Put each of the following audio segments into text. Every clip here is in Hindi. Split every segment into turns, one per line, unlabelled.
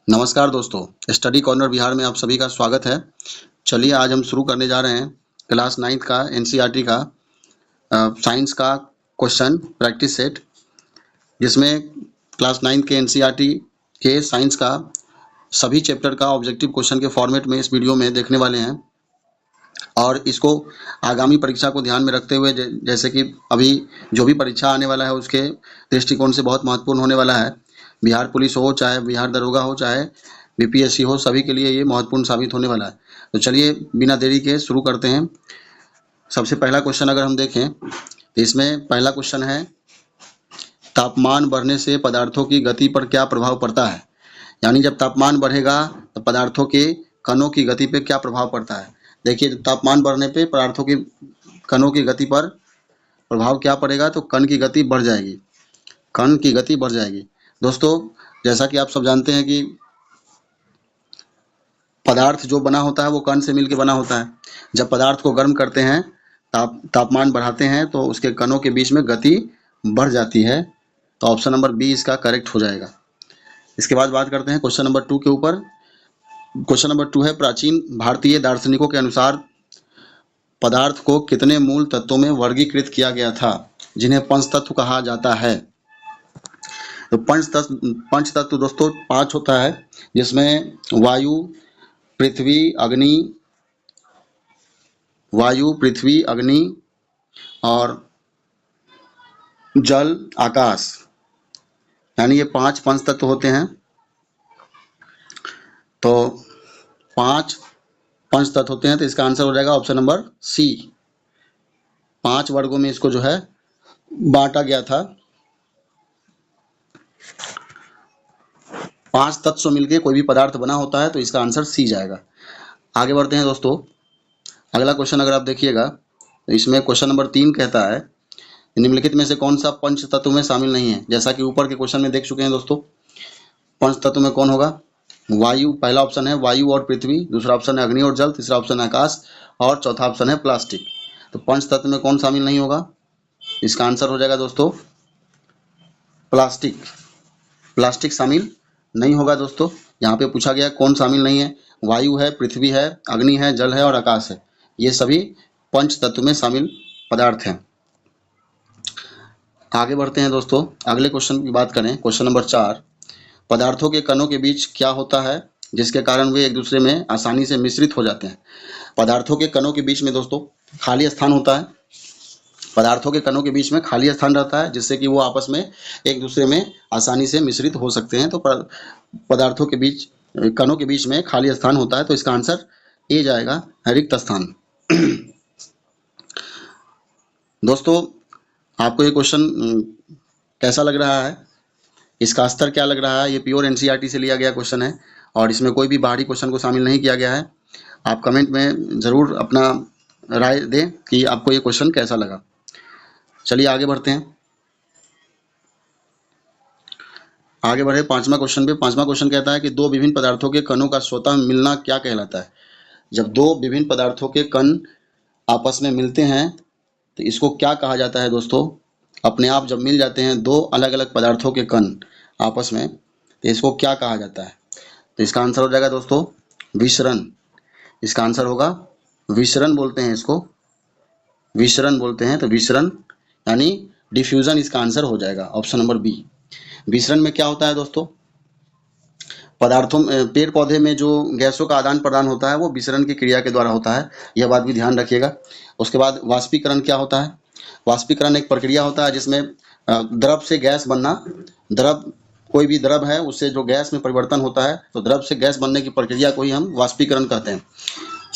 नमस्कार दोस्तों, स्टडी कॉर्नर बिहार में आप सभी का स्वागत है। चलिए आज हम शुरू करने जा रहे हैं क्लास 9th का एनसीईआरटी का साइंस का क्वेश्चन प्रैक्टिस सेट, जिसमें क्लास 9th के एनसीईआरटी के साइंस का सभी चैप्टर का ऑब्जेक्टिव क्वेश्चन के फॉर्मेट में इस वीडियो में देखने वाले हैं। और इसको आगामी परीक्षा को ध्यान में रखते हुए जैसे कि अभी जो भी परीक्षा आने वाला है उसके दृष्टिकोण से बहुत महत्वपूर्ण होने वाला है। बिहार पुलिस हो, चाहे बिहार दरोगा हो, चाहे बीपीएससी हो, सभी के लिए ये महत्वपूर्ण साबित होने वाला है। तो चलिए बिना देरी के शुरू करते हैं। सबसे पहला क्वेश्चन अगर हम देखें तो इसमें पहला क्वेश्चन है, तापमान बढ़ने से पदार्थों की गति पर क्या प्रभाव पड़ता है। यानी जब तापमान बढ़ेगा तो पदार्थों के कणों की गति पर क्या प्रभाव पड़ता है। देखिए, तापमान बढ़ने पे पदार्थों की कणों की गति पर प्रभाव क्या पड़ेगा, तो कण की गति बढ़ जाएगी। कण की गति बढ़ जाएगी। दोस्तों, जैसा कि आप सब जानते हैं कि पदार्थ जो बना होता है वो कण से मिलकर बना होता है। जब पदार्थ को गर्म करते हैं, तापमान बढ़ाते हैं, तो उसके कणों के बीच में गति बढ़ जाती है। तो ऑप्शन नंबर बी इसका करेक्ट हो जाएगा। इसके बाद बात करते हैं क्वेश्चन नंबर 2 के ऊपर। क्वेश्चन नंबर 2 है, प्राचीन भारतीय दार्शनिकों के अनुसार पदार्थ को कितने मूल तत्वों में वर्गीकृत किया गया था, जिन्हें पंचतत्व कहा जाता है। तो पंचतत्व दोस्तों 5 होता है, जिसमें वायु, पृथ्वी, अग्नि और जल, आकाश, यानी ये 5 पंचतत्व होते हैं। तो 5 पंचतत्व होते हैं, तो इसका आंसर हो जाएगा ऑप्शन नंबर सी। 5 वर्गों में इसको जो है बांटा गया था। 5 तत्व मिलकर कोई भी पदार्थ बना होता है, तो इसका आंसर सी जाएगा। आगे बढ़ते हैं दोस्तों। अगला क्वेश्चन अगर आप देखिएगा तो इसमें क्वेश्चन नंबर 3 कहता है, निम्नलिखित में से कौन सा पंच तत्व में शामिल नहीं है। जैसा कि ऊपर के क्वेश्चन में देख चुके हैं दोस्तों, पंच तत्व में कौन होगा। वायु, पहला ऑप्शन है वायु और पृथ्वी, दूसरा ऑप्शन है अग्नि और जल, तीसरा ऑप्शन है आकाश और चौथा ऑप्शन है प्लास्टिक। तो पंच तत्व में कौन शामिल नहीं होगा, इसका आंसर हो जाएगा दोस्तों प्लास्टिक। प्लास्टिक शामिल नहीं होगा दोस्तों। यहाँ पे पूछा गया कौन शामिल नहीं है। वायु है, पृथ्वी है, अग्नि है, जल है और आकाश है। ये सभी पंच तत्व में शामिल पदार्थ हैं। आगे बढ़ते हैं दोस्तों। अगले क्वेश्चन की बात करें, क्वेश्चन नंबर 4, पदार्थों के कणों के बीच क्या होता है जिसके कारण वे एक दूसरे में आसानी से मिश्रित हो जाते हैं। पदार्थों के कणों के बीच में दोस्तों खाली स्थान होता है। पदार्थों के कणों के बीच में खाली स्थान रहता है, जिससे कि वो आपस में एक दूसरे में आसानी से मिश्रित हो सकते हैं। तो पदार्थों के बीच, कणों के बीच में खाली स्थान होता है, तो इसका आंसर ए जाएगा, रिक्त स्थान। दोस्तों, आपको ये क्वेश्चन कैसा लग रहा है, इसका स्तर क्या लग रहा है। ये प्योर एनसीईआरटी से लिया गया क्वेश्चन है और इसमें कोई भी बाहरी क्वेश्चन को शामिल नहीं किया गया है। आप कमेंट में ज़रूर अपना राय दें कि आपको ये क्वेश्चन कैसा लगा। चलिए आगे बढ़ते हैं। आगे बढ़े 5वां क्वेश्चन पे। 5वां क्वेश्चन कहता है कि दो विभिन्न पदार्थों के कणों का स्वतः मिलना क्या कहलाता है। जब दो विभिन्न पदार्थों के कण आपस में मिलते हैं तो इसको क्या कहा जाता है दोस्तों। अपने आप जब मिल जाते हैं दो अलग अलग पदार्थों के कण आपस में, तो इसको क्या कहा जाता है। तो इसका आंसर हो जाएगा दोस्तों विसरण। इसका आंसर होगा विसरण बोलते हैं इसको, विसरण बोलते हैं। तो विसरण यानी डिफ्यूजन इसका आंसर हो जाएगा, ऑप्शन नंबर बी। विसरण में क्या होता है दोस्तों, पदार्थों में, पेड़ पौधे में जो गैसों का आदान प्रदान होता है वो विसरण की क्रिया के द्वारा होता है। यह बात भी ध्यान रखिएगा। उसके बाद वाष्पीकरण क्या होता है। वाष्पीकरण एक प्रक्रिया होता है जिसमें द्रव से गैस बनना, द्रव, कोई भी द्रव है उससे जो गैस में परिवर्तन होता है, तो द्रव से गैस बनने की प्रक्रिया को ही हम वाष्पीकरण कहते हैं।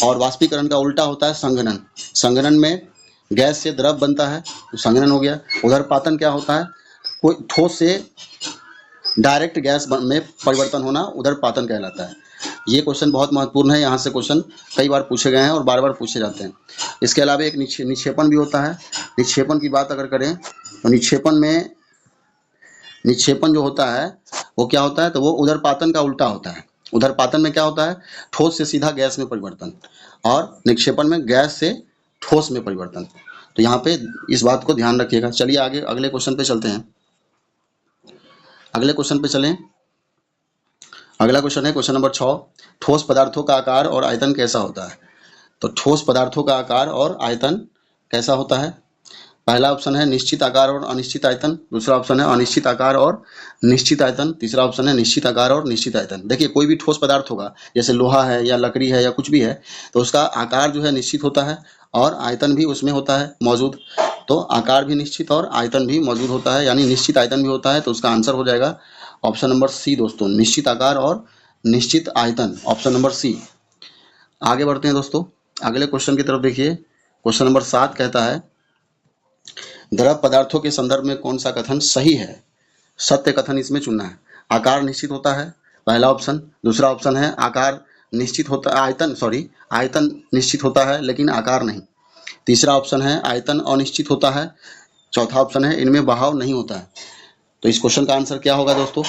और वाष्पीकरण का उल्टा होता है संघनन। संघनन में गैस से द्रव बनता है, तो संघनन हो गया। उधर पातन क्या होता है, कोई ठोस से डायरेक्ट गैस में परिवर्तन होना, उधर पातन कहलाता है। ये क्वेश्चन बहुत महत्वपूर्ण है, यहाँ से क्वेश्चन कई बार पूछे गए हैं और बार बार पूछे जाते हैं। इसके अलावा एक निक्षेपण भी होता है। निक्षेपण की बात अगर करें तो निक्षेपण जो होता है वो क्या होता है, तो वो उधर पातन का उल्टा होता है। उधर पातन में क्या होता है, ठोस से सीधा गैस में परिवर्तन, और निक्षेपण में गैस से ठोस में परिवर्तन। तो यहाँ पे इस बात को ध्यान रखिएगा। चलिए आगे अगले क्वेश्चन पे चलते हैं। अगले क्वेश्चन पे चलें। अगला क्वेश्चन है क्वेश्चन नंबर 6, ठोस पदार्थों का आकार और आयतन कैसा होता है। तो ठोस पदार्थों का आकार और आयतन कैसा होता है। पहला ऑप्शन है निश्चित आकार और अनिश्चित आयतन, दूसरा ऑप्शन है अनिश्चित आकार और निश्चित आयतन, तीसरा ऑप्शन है निश्चित आकार और निश्चित आयतन। देखिए कोई भी ठोस पदार्थ होगा, जैसे लोहा है या लकड़ी है या कुछ भी है, तो उसका आकार जो है निश्चित होता है और आयतन भी उसमें होता है मौजूद। तो आकार भी निश्चित और आयतन भी मौजूद होता है, यानी निश्चित आयतन भी होता है। तो उसका आंसर हो जाएगा ऑप्शन नंबर सी दोस्तों, निश्चित आकार और निश्चित आयतन, ऑप्शन नंबर सी। आगे बढ़ते हैं दोस्तों, अगले क्वेश्चन की तरफ देखिए। क्वेश्चन नंबर 7 कहता है द्रव पदार्थों के संदर्भ में कौन सा कथन सही है। सत्य कथन इसमें चुनना है। आकार निश्चित होता है, पहला ऑप्शन। दूसरा ऑप्शन है आकार निश्चित होता, आयतन निश्चित होता है लेकिन आकार नहीं। तीसरा ऑप्शन है आयतन अनिश्चित होता है। चौथा ऑप्शन है इनमें बहाव नहीं होता है। तो इस क्वेश्चन का आंसर क्या होगा दोस्तों।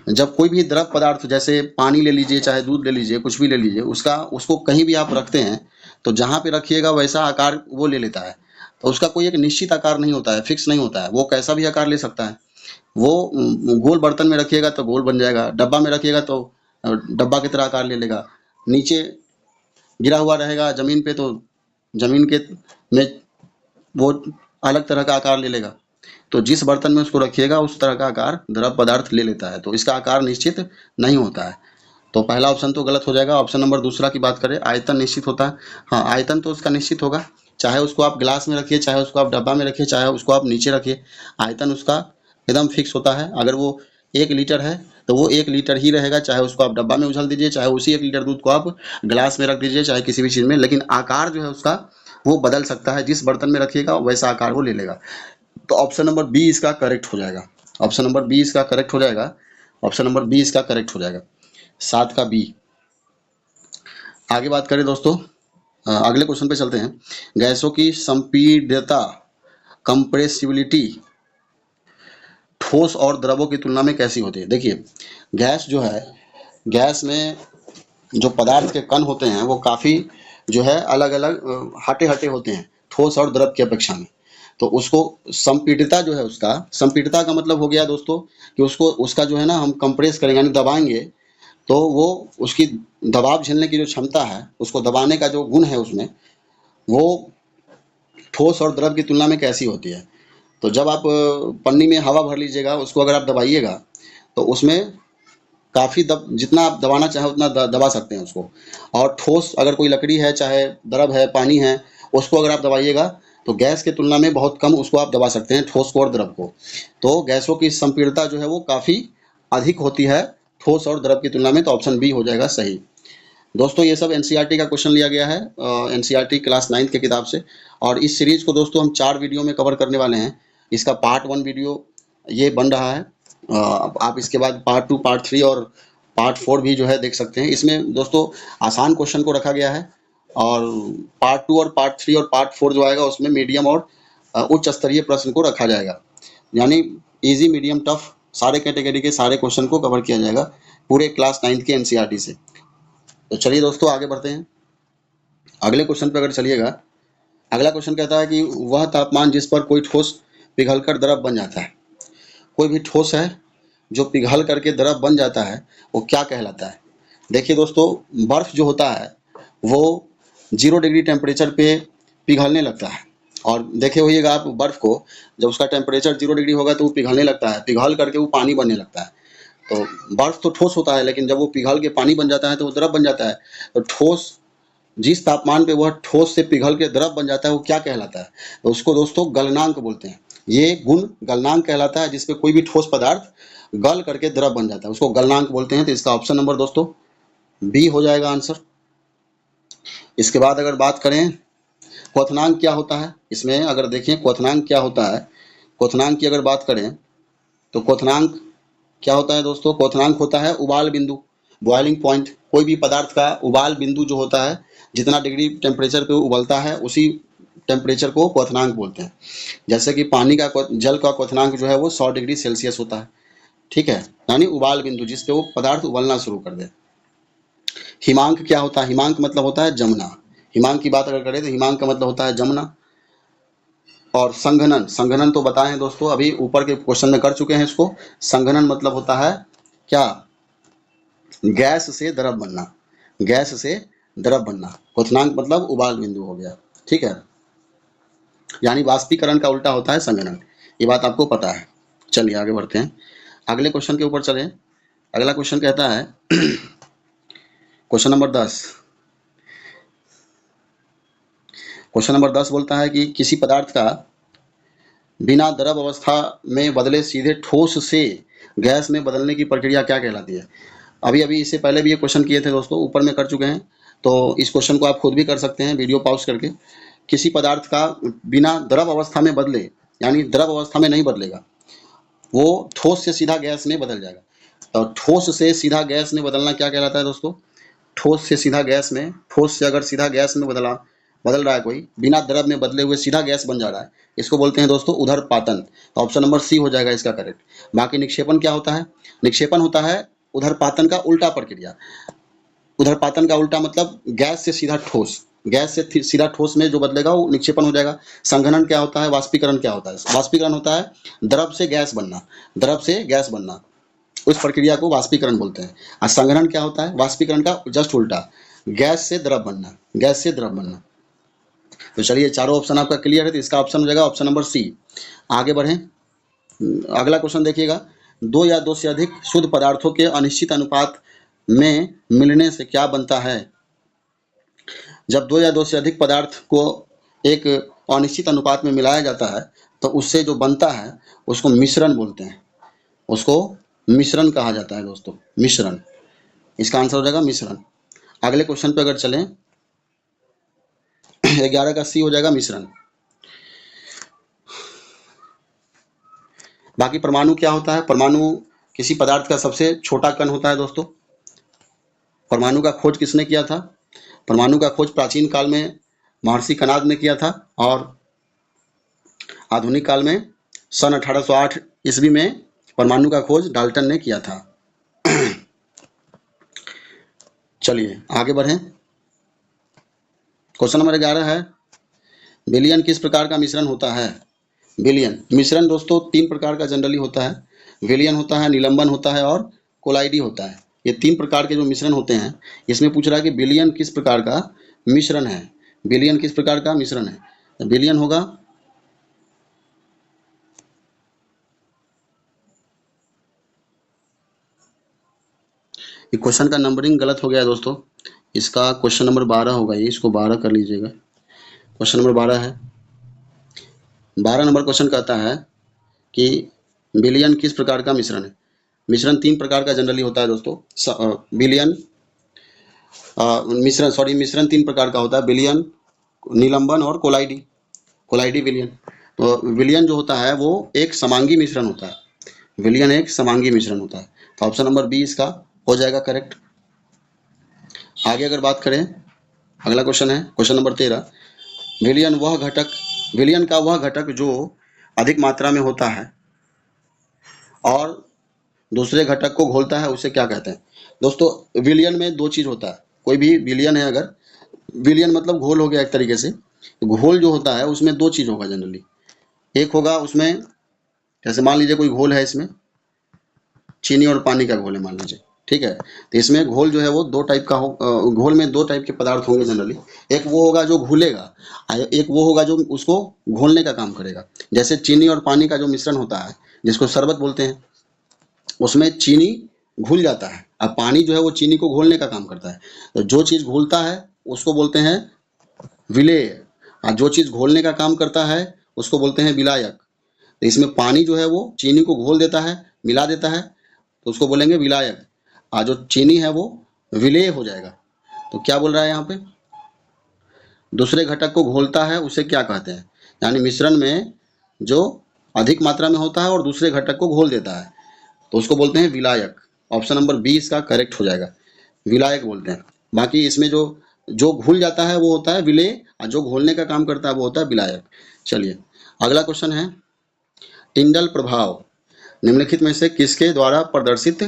जब कोई भी द्रव पदार्थ, जैसे पानी ले लीजिए, चाहे दूध ले लीजिए, कुछ भी ले लीजिए, उसको कहीं भी आप रखते हैं तो जहाँ पे रखिएगा वैसा आकार वो ले लेता है। तो उसका कोई एक निश्चित आकार नहीं होता है, फिक्स नहीं होता है, वो कैसा भी आकार ले सकता है। वो गोल बर्तन में रखिएगा तो गोल बन जाएगा, डब्बा में रखिएगा तो डब्बा की तरह आकार ले लेगा, नीचे गिरा हुआ रहेगा जमीन पे तो जमीन के में वो अलग तरह का आकार ले लेगा। तो जिस बर्तन में उसको रखिएगा उस तरह का आकार द्रव पदार्थ ले लेता है। तो इसका आकार निश्चित नहीं होता है। तो पहला ऑप्शन तो गलत हो जाएगा। ऑप्शन नंबर दूसरा की बात करें, आयतन निश्चित होता है। हाँ, आयतन तो उसका निश्चित होगा, चाहे उसको आप गिलास में रखिए, चाहे उसको आप डब्बा में रखिए, चाहे उसको आप नीचे रखिए, आयतन उसका एकदम फिक्स होता है। अगर वो 1 लीटर है तो वो 1 लीटर ही रहेगा, चाहे उसको आप डब्बा में उछल दीजिए, चाहे उसी 1 लीटर दूध को आप गिलास में रख दीजिए, चाहे किसी भी चीज़ में, लेकिन आकार जो है उसका वो बदल सकता है। जिस बर्तन में रखिएगा वैसा आकार वो ले लेगा। तो ऑप्शन नंबर बी इसका करेक्ट हो जाएगा। ऑप्शन नंबर बी इसका करेक्ट हो जाएगा। ऑप्शन नंबर बी इसका करेक्ट हो जाएगा, 7 का बी। आगे बात करें दोस्तों, अगले क्वेश्चन पे चलते हैं। गैसों की संपीड्यता, कंप्रेसिबिलिटी, ठोस और द्रवों की तुलना में कैसी होती है। देखिए गैस जो है, गैस में जो पदार्थ के कण होते हैं वो काफ़ी जो है अलग अलग हटे हटे होते हैं ठोस और द्रव की अपेक्षा में। तो उसको संपीडिता जो है, उसका संपीडिता का मतलब हो गया दोस्तों कि उसका जो है ना हम कंप्रेस करेंगे यानी दबाएंगे तो वो उसकी दबाव झेलने की जो क्षमता है, उसको दबाने का जो गुण है उसमें, वो ठोस और द्रव की तुलना में कैसी होती है। तो जब आप पन्नी में हवा भर लीजिएगा, उसको अगर आप दबाइएगा तो उसमें काफ़ी जितना आप दबाना चाहें उतना दबा सकते हैं उसको। और ठोस अगर कोई लकड़ी है, चाहे द्रव है, पानी है, उसको अगर आप दबाइएगा तो गैस की तुलना में बहुत कम उसको आप दबा सकते हैं, ठोस को और द्रव को। तो गैसों की संपीड़ितता जो है वो काफ़ी अधिक होती है ठोस और द्रव की तुलना में। तो ऑप्शन बी हो जाएगा सही। दोस्तों ये सब एनसीईआरटी का क्वेश्चन लिया गया है, एनसीईआरटी क्लास 9 के किताब से। और इस सीरीज को दोस्तों हम 4 वीडियो में कवर करने वाले हैं। इसका पार्ट 1 वीडियो ये बन रहा है, आप इसके बाद पार्ट 2, पार्ट 3 और पार्ट 4 भी जो है देख सकते हैं। इसमें दोस्तों आसान क्वेश्चन को रखा गया है और पार्ट 2 और पार्ट 3 और पार्ट 4 जो आएगा उसमें मीडियम और उच्च स्तरीय प्रश्न को रखा जाएगा, यानी इजी, मीडियम, टफ सारे कैटेगरी के सारे क्वेश्चन को कवर किया जाएगा पूरे क्लास 9 के एनसीईआरटी से। तो चलिए दोस्तों आगे बढ़ते हैं। अगले क्वेश्चन पर अगर चलिएगा, अगला क्वेश्चन कहता है कि वह तापमान जिस पर कोई ठोस पिघलकर द्रव बन जाता है। कोई भी ठोस है जो पिघल करके द्रव बन जाता है वो क्या कहलाता है। देखिए दोस्तों, बर्फ़ जो होता है वो 0 डिग्री टेम्परेचर पे पिघलने लगता है। और देखे होइएगा आप बर्फ़ को, जब उसका टेम्परेचर 0 डिग्री होगा तो वो पिघलने लगता है, पिघल करके वो पानी बनने लगता है। तो बर्फ़ तो ठोस होता है, लेकिन जब वो पिघल के पानी बन जाता है तो वो द्रव बन जाता है। तो ठोस जिस तापमान पे वह ठोस से पिघल के द्रव बन जाता है वो क्या कहलाता है। तो उसको दोस्तों गलनांक बोलते हैं। ये गुण गलनांक कहलाता है, जिसपे कोई भी ठोस पदार्थ गल करके द्रव बन जाता है, उसको गलनांक बोलते हैं। तो इसका ऑप्शन नंबर दोस्तों बी हो जाएगा आंसर। इसके बाद अगर बात करें क्वथनांक क्या होता है, इसमें अगर देखें क्वथनांक क्या होता है, क्वथनांक की अगर बात करें तो क्वथनांक क्या होता है दोस्तों। क्वथनांक होता है उबाल बिंदु, बॉइलिंग पॉइंट। कोई भी पदार्थ का उबाल बिंदु जो होता है, जितना डिग्री टेम्परेचर पे उबलता है उसी टेम्परेचर को क्वथनांक बोलते हैं। जैसे कि पानी का जल का क्वथनांक जो है वो 100 डिग्री सेल्सियस होता है, ठीक है, यानी उबाल बिंदु जिस पे वो पदार्थ उबलना शुरू कर दे। हिमांक क्या होता है, हिमांक मतलब होता है जमना। हिमांक की बात अगर करें तो हिमांक का मतलब होता है जमना। और संघनन, संघनन तो बताएं दोस्तों, अभी ऊपर के क्वेश्चन में कर चुके हैं इसको। संघनन मतलब होता है क्या, गैस से द्रव बनना, गैस से द्रव बनना। क्वथनांक मतलब उबाल बिंदु हो गया, ठीक है। यानी वाष्पीकरण का उल्टा होता है संघनन, ये बात आपको पता है। चलिए आगे बढ़ते हैं, अगले क्वेश्चन के ऊपर चलें। अगला क्वेश्चन कहता है क्वेश्चन नंबर 10। क्वेश्चन नंबर 10 बोलता है कि किसी पदार्थ का बिना द्रव अवस्था में बदले सीधे ठोस से गैस में बदलने की प्रक्रिया क्या कहलाती है। अभी अभी इससे पहले भी ये क्वेश्चन किए थे दोस्तों, ऊपर में कर चुके हैं, तो इस क्वेश्चन को आप खुद भी कर सकते हैं वीडियो पॉज करके। किसी पदार्थ का बिना द्रव अवस्था में बदले, यानी द्रव अवस्था में नहीं बदलेगा, वो ठोस से सीधा गैस में बदल जाएगा। तो ठोस से सीधा गैस में बदलना क्या कहलाता है दोस्तों। ठोस से सीधा गैस में, ठोस से अगर सीधा गैस में बदल रहा है कोई, बिना द्रव में बदले हुए सीधा गैस बन जा रहा है, इसको बोलते हैं दोस्तों उदरपातन। तो ऑप्शन नंबर सी हो जाएगा इसका करेक्ट। बाकी निक्षेपण क्या होता है, निक्षेपण होता है उदरपातन का उल्टा प्रक्रिया। उदरपातन का उल्टा मतलब गैस से सीधा ठोस, गैस से सीधा ठोस में जो बदलेगा वो निक्षेपण हो जाएगा। संघनन क्या होता है, वाष्पीकरण क्या होता है, वाष्पीकरण होता है द्रव से गैस बनना, द्रव से गैस बनना, उस प्रक्रिया को वाष्पीकरण बोलते हैं। और संघनन क्या होता है, वाष्पीकरण का जस्ट उल्टा, गैस से द्रव बनना, गैस से द्रव बनना। तो चलिए चारों ऑप्शन आपका क्लियर है, तो इसका ऑप्शन हो जाएगा ऑप्शन नंबर सी। आगे बढ़ें, अगला क्वेश्चन देखिएगा। दो या दो से अधिक शुद्ध पदार्थों के अनिश्चित अनुपात में मिलने से क्या बनता है। जब दो या दो से अधिक पदार्थ को एक अनिश्चित अनुपात में मिलाया जाता है तो उससे जो बनता है उसको मिश्रण बोलते हैं, उसको मिश्रण कहा जाता है दोस्तों, मिश्रण। इसका आंसर हो जाएगा मिश्रण। अगले क्वेश्चन पे अगर चलें 11 का सी हो जाएगा मिश्रण। बाकी परमाणु क्या होता है, परमाणु किसी पदार्थ का सबसे छोटा कण होता है दोस्तों। परमाणु का खोज किसने किया था, परमाणु का खोज प्राचीन काल में महर्षि कणाद ने किया था, और आधुनिक काल में सन 1808 ईस्वी में परमाणु का खोज डाल्टन ने किया था। चलिए आगे बढ़ें, क्वेश्चन नंबर 11 है, विलयन किस प्रकार का मिश्रण होता है। विलयन मिश्रण दोस्तों तीन प्रकार का जनरली होता है, विलयन होता है, निलंबन होता है और कोलाइडी होता है। ये तीन प्रकार के जो मिश्रण होते हैं, इसमें पूछ रहा है कि विलयन किस प्रकार का मिश्रण है, विलयन किस प्रकार का मिश्रण है। तो विलयन होगा, ये क्वेश्चन का नंबरिंग गलत हो गया है दोस्तों, इसका क्वेश्चन नंबर 12 होगा, ये इसको 12 कर लीजिएगा। क्वेश्चन नंबर 12 है, 12 नंबर क्वेश्चन कहता है कि विलयन किस प्रकार का मिश्रण है। मिश्रण तीन प्रकार का जनरली होता है दोस्तों, विलयन मिश्रण तीन प्रकार का होता है, विलयन, निलंबन और कोलाइडी, कोलाइडी विलयन। तो विलयन जो होता है वो एक समांगी मिश्रण होता है, विलयन एक समांगी मिश्रण होता है। तो ऑप्शन नंबर बी इसका हो जाएगा करेक्ट। आगे अगर बात करें, अगला क्वेश्चन है क्वेश्चन नंबर 13, विलयन का वह घटक जो अधिक मात्रा में होता है और दूसरे घटक को घोलता है उसे क्या कहते हैं। दोस्तों विलयन में दो चीज होता है, कोई भी विलयन है, अगर विलयन मतलब घोल हो गया एक तरीके से, घोल जो होता है उसमें दो चीज होगा जनरली। एक होगा उसमें, जैसे मान लीजिए कोई घोल है, इसमें चीनी और पानी का घोल है मान लीजिए, ठीक है। तो इसमें घोल जो है वो दो टाइप का हो, घोल में दो टाइप के पदार्थ होंगे जनरली। एक वो होगा जो घुलेगा, एक वो होगा जो उसको घोलने का काम करेगा। जैसे चीनी और पानी का जो मिश्रण होता है जिसको शरबत बोलते हैं, उसमें चीनी घुल जाता है, अब पानी जो है वो चीनी को घोलने का काम करता है। तो जो चीज़ घुलता है उसको बोलते हैं विलेय, और जो चीज़ घोलने का काम करता है उसको बोलते हैं विलायक। तो इसमें पानी जो है वो चीनी को घोल देता है, मिला देता है, तो उसको बोलेंगे विलायक, और जो चीनी है वो विलेय हो जाएगा। तो क्या बोल रहा है यहाँ पे, दूसरे घटक को घोलता है उसे क्या कहते हैं, यानी मिश्रण में जो अधिक मात्रा में होता है और दूसरे घटक को घोल देता है तो उसको बोलते हैं विलायक। ऑप्शन नंबर बी इसका करेक्ट हो जाएगा, विलायक बोलते हैं। बाकी इसमें जो जो घुल जाता है वो होता है विलेय, और जो घोलने का काम करता है वो होता है विलायक। चलिए अगला क्वेश्चन है, टिंडल प्रभाव निम्नलिखित में से किसके द्वारा प्रदर्शित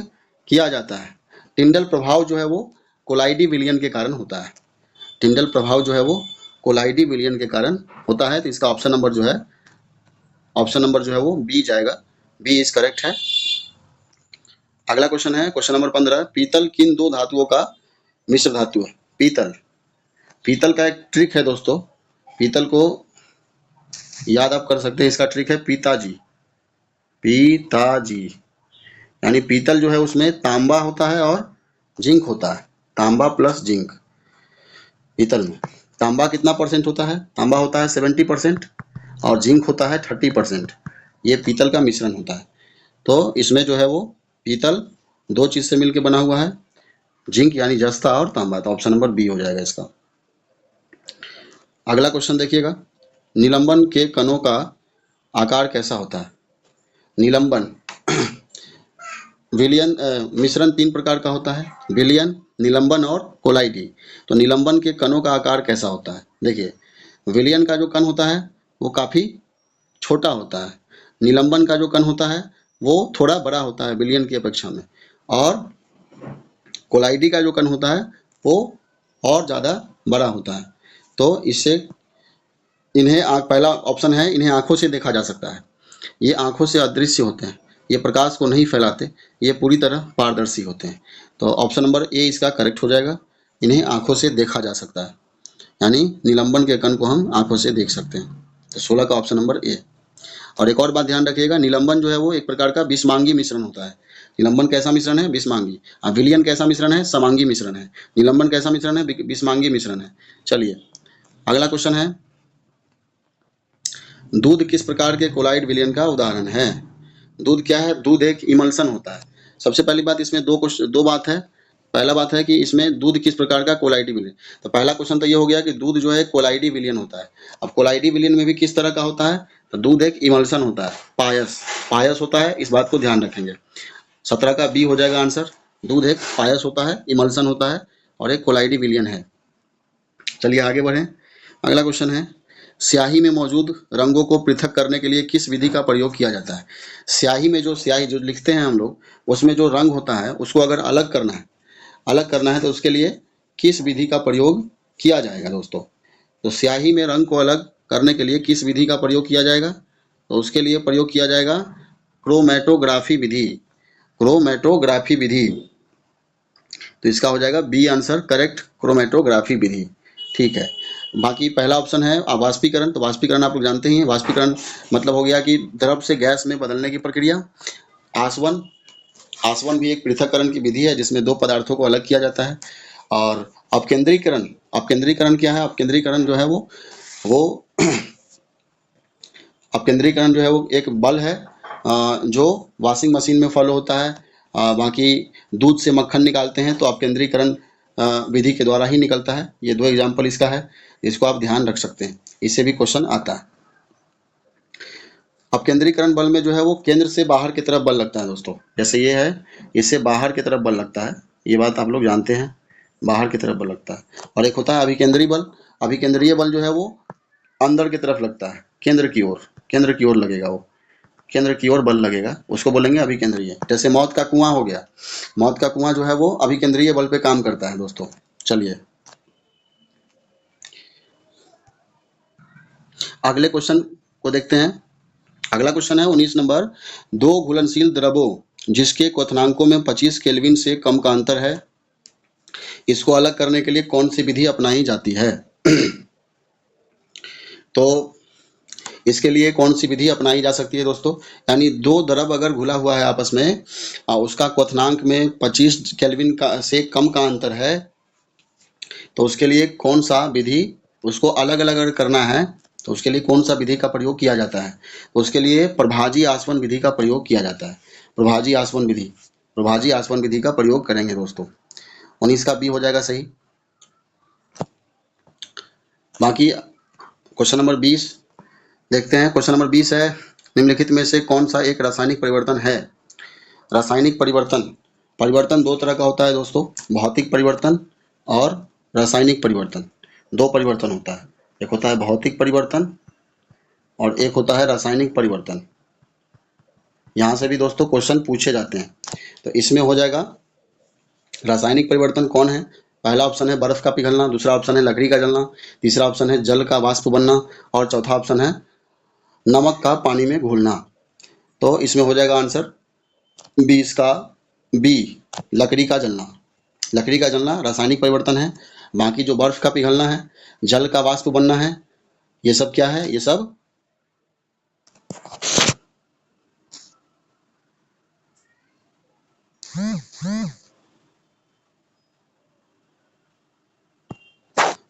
किया जाता है। टिंडल प्रभाव जो है वो कोलाइडी विलयन के कारण होता है, टिंडल प्रभाव जो है वो कोलाइडी विलयन के कारण होता है। तो इसका ऑप्शन नंबर जो है वो बी जाएगा, बी इज करेक्ट है। अगला क्वेश्चन है क्वेश्चन नंबर 15, पीतल किन दो धातुओं का मिश्र धातु है? पीतल, पीतल का एक ट्रिक है दोस्तों, पीतल को याद आप कर सकते हैं, इसका ट्रिक है पिताजी। पिताजी यानी पीतल जो है उसमें तांबा होता है और जिंक होता है, तांबा प्लस जिंक। पीतल में तांबा कितना परसेंट होता है? तांबा होता है 70% और जिंक होता है 30%। ये पीतल का मिश्रण होता है। तो इसमें जो है वो पीतल दो चीज से मिलकर बना हुआ है, जिंक यानी जस्ता और तांबा। तो ऑप्शन नंबर बी हो जाएगा इसका। अगला क्वेश्चन देखिएगा, निलंबन के कणों का आकार कैसा होता है? निलंबन विलयन मिश्रण 3 प्रकार का होता है, विलयन, निलंबन और कोलाइडी। तो निलंबन के कणों का आकार कैसा होता है? देखिए, विलयन का जो कण होता है वो काफ़ी छोटा होता है, निलंबन का जो कण होता है वो थोड़ा बड़ा होता है विलयन की अपेक्षा में, और कोलाइडी का जो कण होता है वो और ज़्यादा बड़ा होता है। तो इससे इन्हें पहला ऑप्शन है, इन्हें आंखों से देखा जा सकता है। ये आंखों से अदृश्य होते हैं, ये प्रकाश को नहीं फैलाते, ये पूरी तरह पारदर्शी होते हैं। तो ऑप्शन नंबर ए इसका करेक्ट हो जाएगा, इन्हें आंखों से देखा जा सकता है, यानी निलंबन के कण को हम आंखों से देख सकते हैं। तो 16 का ऑप्शन नंबर ए। और एक और बात ध्यान रखिएगा, निलंबन जो है वो एक प्रकार का विषमांगी मिश्रण होता है। निलंबन कैसा मिश्रण है? विषमांगी। विलयन कैसा मिश्रण है? समांगी मिश्रण है। निलंबन कैसा मिश्रण है? विषमांगी मिश्रण है। चलिए अगला क्वेश्चन है, दूध किस प्रकार के कोलाइड विलयन का उदाहरण है? दूध क्या है? दूध एक इमल्सन होता है। सबसे पहली बात, इसमें दो बात है। पहला बात है कि इसमें दूध किस प्रकार का कोलाइडी विलयन। तो पहला क्वेश्चन तो ये हो गया कि दूध जो है कोलाइडी विलयन होता है। अब कोलाइडी विलयन में भी किस तरह का होता है? तो दूध एक इमल्सन होता है, पायस होता है, इस बात को ध्यान रखेंगे। 17 का बी हो जाएगा आंसर। दूध एक पायस होता है, इमल्सन होता है और एक कोलाइडी विलयन है। चलिए आगे बढ़ें। अगला क्वेश्चन है, स्याही में मौजूद रंगों को पृथक करने के लिए किस विधि का प्रयोग किया जाता है? स्याही में जो स्याही जो लिखते हैं हम लोग, उसमें जो रंग होता है उसको अगर अलग करना है तो उसके लिए किस विधि का प्रयोग किया जाएगा दोस्तों? तो स्याही में रंग को अलग करने के लिए किस विधि का प्रयोग किया जाएगा? तो उसके लिए प्रयोग किया जाएगा क्रोमैटोग्राफी विधि। क्रोमैटोग्राफी विधि, तो इसका हो जाएगा बी आंसर करेक्ट, क्रोमैटोग्राफी विधि। ठीक है, बाकी पहला ऑप्शन है वाष्पीकरण। तो वाष्पीकरण आप लोग जानते ही हैं, वाष्पीकरण मतलब हो गया कि द्रव से गैस में बदलने की प्रक्रिया। आसवन भी एक पृथक्करण की विधि है जिसमें दो पदार्थों को अलग किया जाता है। और अपकेंद्रीकरण क्या है? अपकेंद्रीकरण जो है वो अपकेंद्रीकरण जो है वो एक बल है जो वॉशिंग मशीन में फॉलो होता है। बाकी दूध से मक्खन निकालते हैं तो अपकेंद्रीकरण विधि के द्वारा ही निकलता है। ये दो एग्जाम्पल इसका है, इसको आप ध्यान रख सकते हैं, इससे भी क्वेश्चन आता है। अपकेंद्रीकरण बल में जो है वो केंद्र से बाहर की तरफ बल लगता है दोस्तों। जैसे ये है, इससे बाहर की तरफ बल लगता है, ये बात आप लोग जानते हैं, बाहर की तरफ बल लगता है। और एक होता है अभिकेंद्री बल। अभिकेंद्रीय बल जो है वो अंदर की तरफ लगता है, केंद्र की ओर लगेगा, वो केंद्र की ओर बल लगेगा, उसको बोलेंगे अभिकेंद्रीय। जैसे मौत का कुआं हो गया, मौत का कुआं जो है वो अभिकेंद्रीय बल पे काम करता है दोस्तों। चलिए अगले क्वेश्चन को देखते हैं। अगला क्वेश्चन है 19 नंबर, दो घुलनशील द्रवों जिसके क्वथनांकों में 25 केल्विन से कम का अंतर है, इसको अलग करने के लिए कौन सी विधि अपनाई जाती है? तो इसके लिए कौन सी विधि अपनाई जा सकती है दोस्तों? यानी दो द्रव अगर घुला हुआ है आपस में, उसका क्वथनांक में 25 केल्विन से कम का अंतर है, तो उसके लिए कौन सा विधि, उसको अलग अलग अगर करना है तो उसके लिए कौन सा विधि का प्रयोग किया जाता है? तो उसके लिए प्रभाजी आसवन विधि का प्रयोग किया जाता है। प्रभाजी आसवन विधि का प्रयोग करेंगे दोस्तों। 19 का बी हो जाएगा सही। बाकी क्वेश्चन नंबर 20 देखते हैं। क्वेश्चन नंबर 20 है, निम्नलिखित में से कौन सा एक रासायनिक परिवर्तन है? रासायनिक परिवर्तन दो तरह का होता है दोस्तों, भौतिक परिवर्तन और रासायनिक परिवर्तन। दो परिवर्तन होता है, एक होता है भौतिक परिवर्तन और एक होता है रासायनिक परिवर्तन। यहाँ से भी दोस्तों क्वेश्चन पूछे जाते हैं। तो इसमें हो जाएगा रासायनिक परिवर्तन कौन है? पहला ऑप्शन है बर्फ का पिघलना, दूसरा ऑप्शन है लकड़ी का जलना, तीसरा ऑप्शन है जल का वाष्प बनना और चौथा ऑप्शन है नमक का पानी में घुलना। तो इसमें हो जाएगा आंसर 20 का बी लकड़ी का जलना। लकड़ी का जलना रासायनिक परिवर्तन है। बाकी जो बर्फ का पिघलना है, जल का वाष्प बनना है, ये सब क्या है? ये सब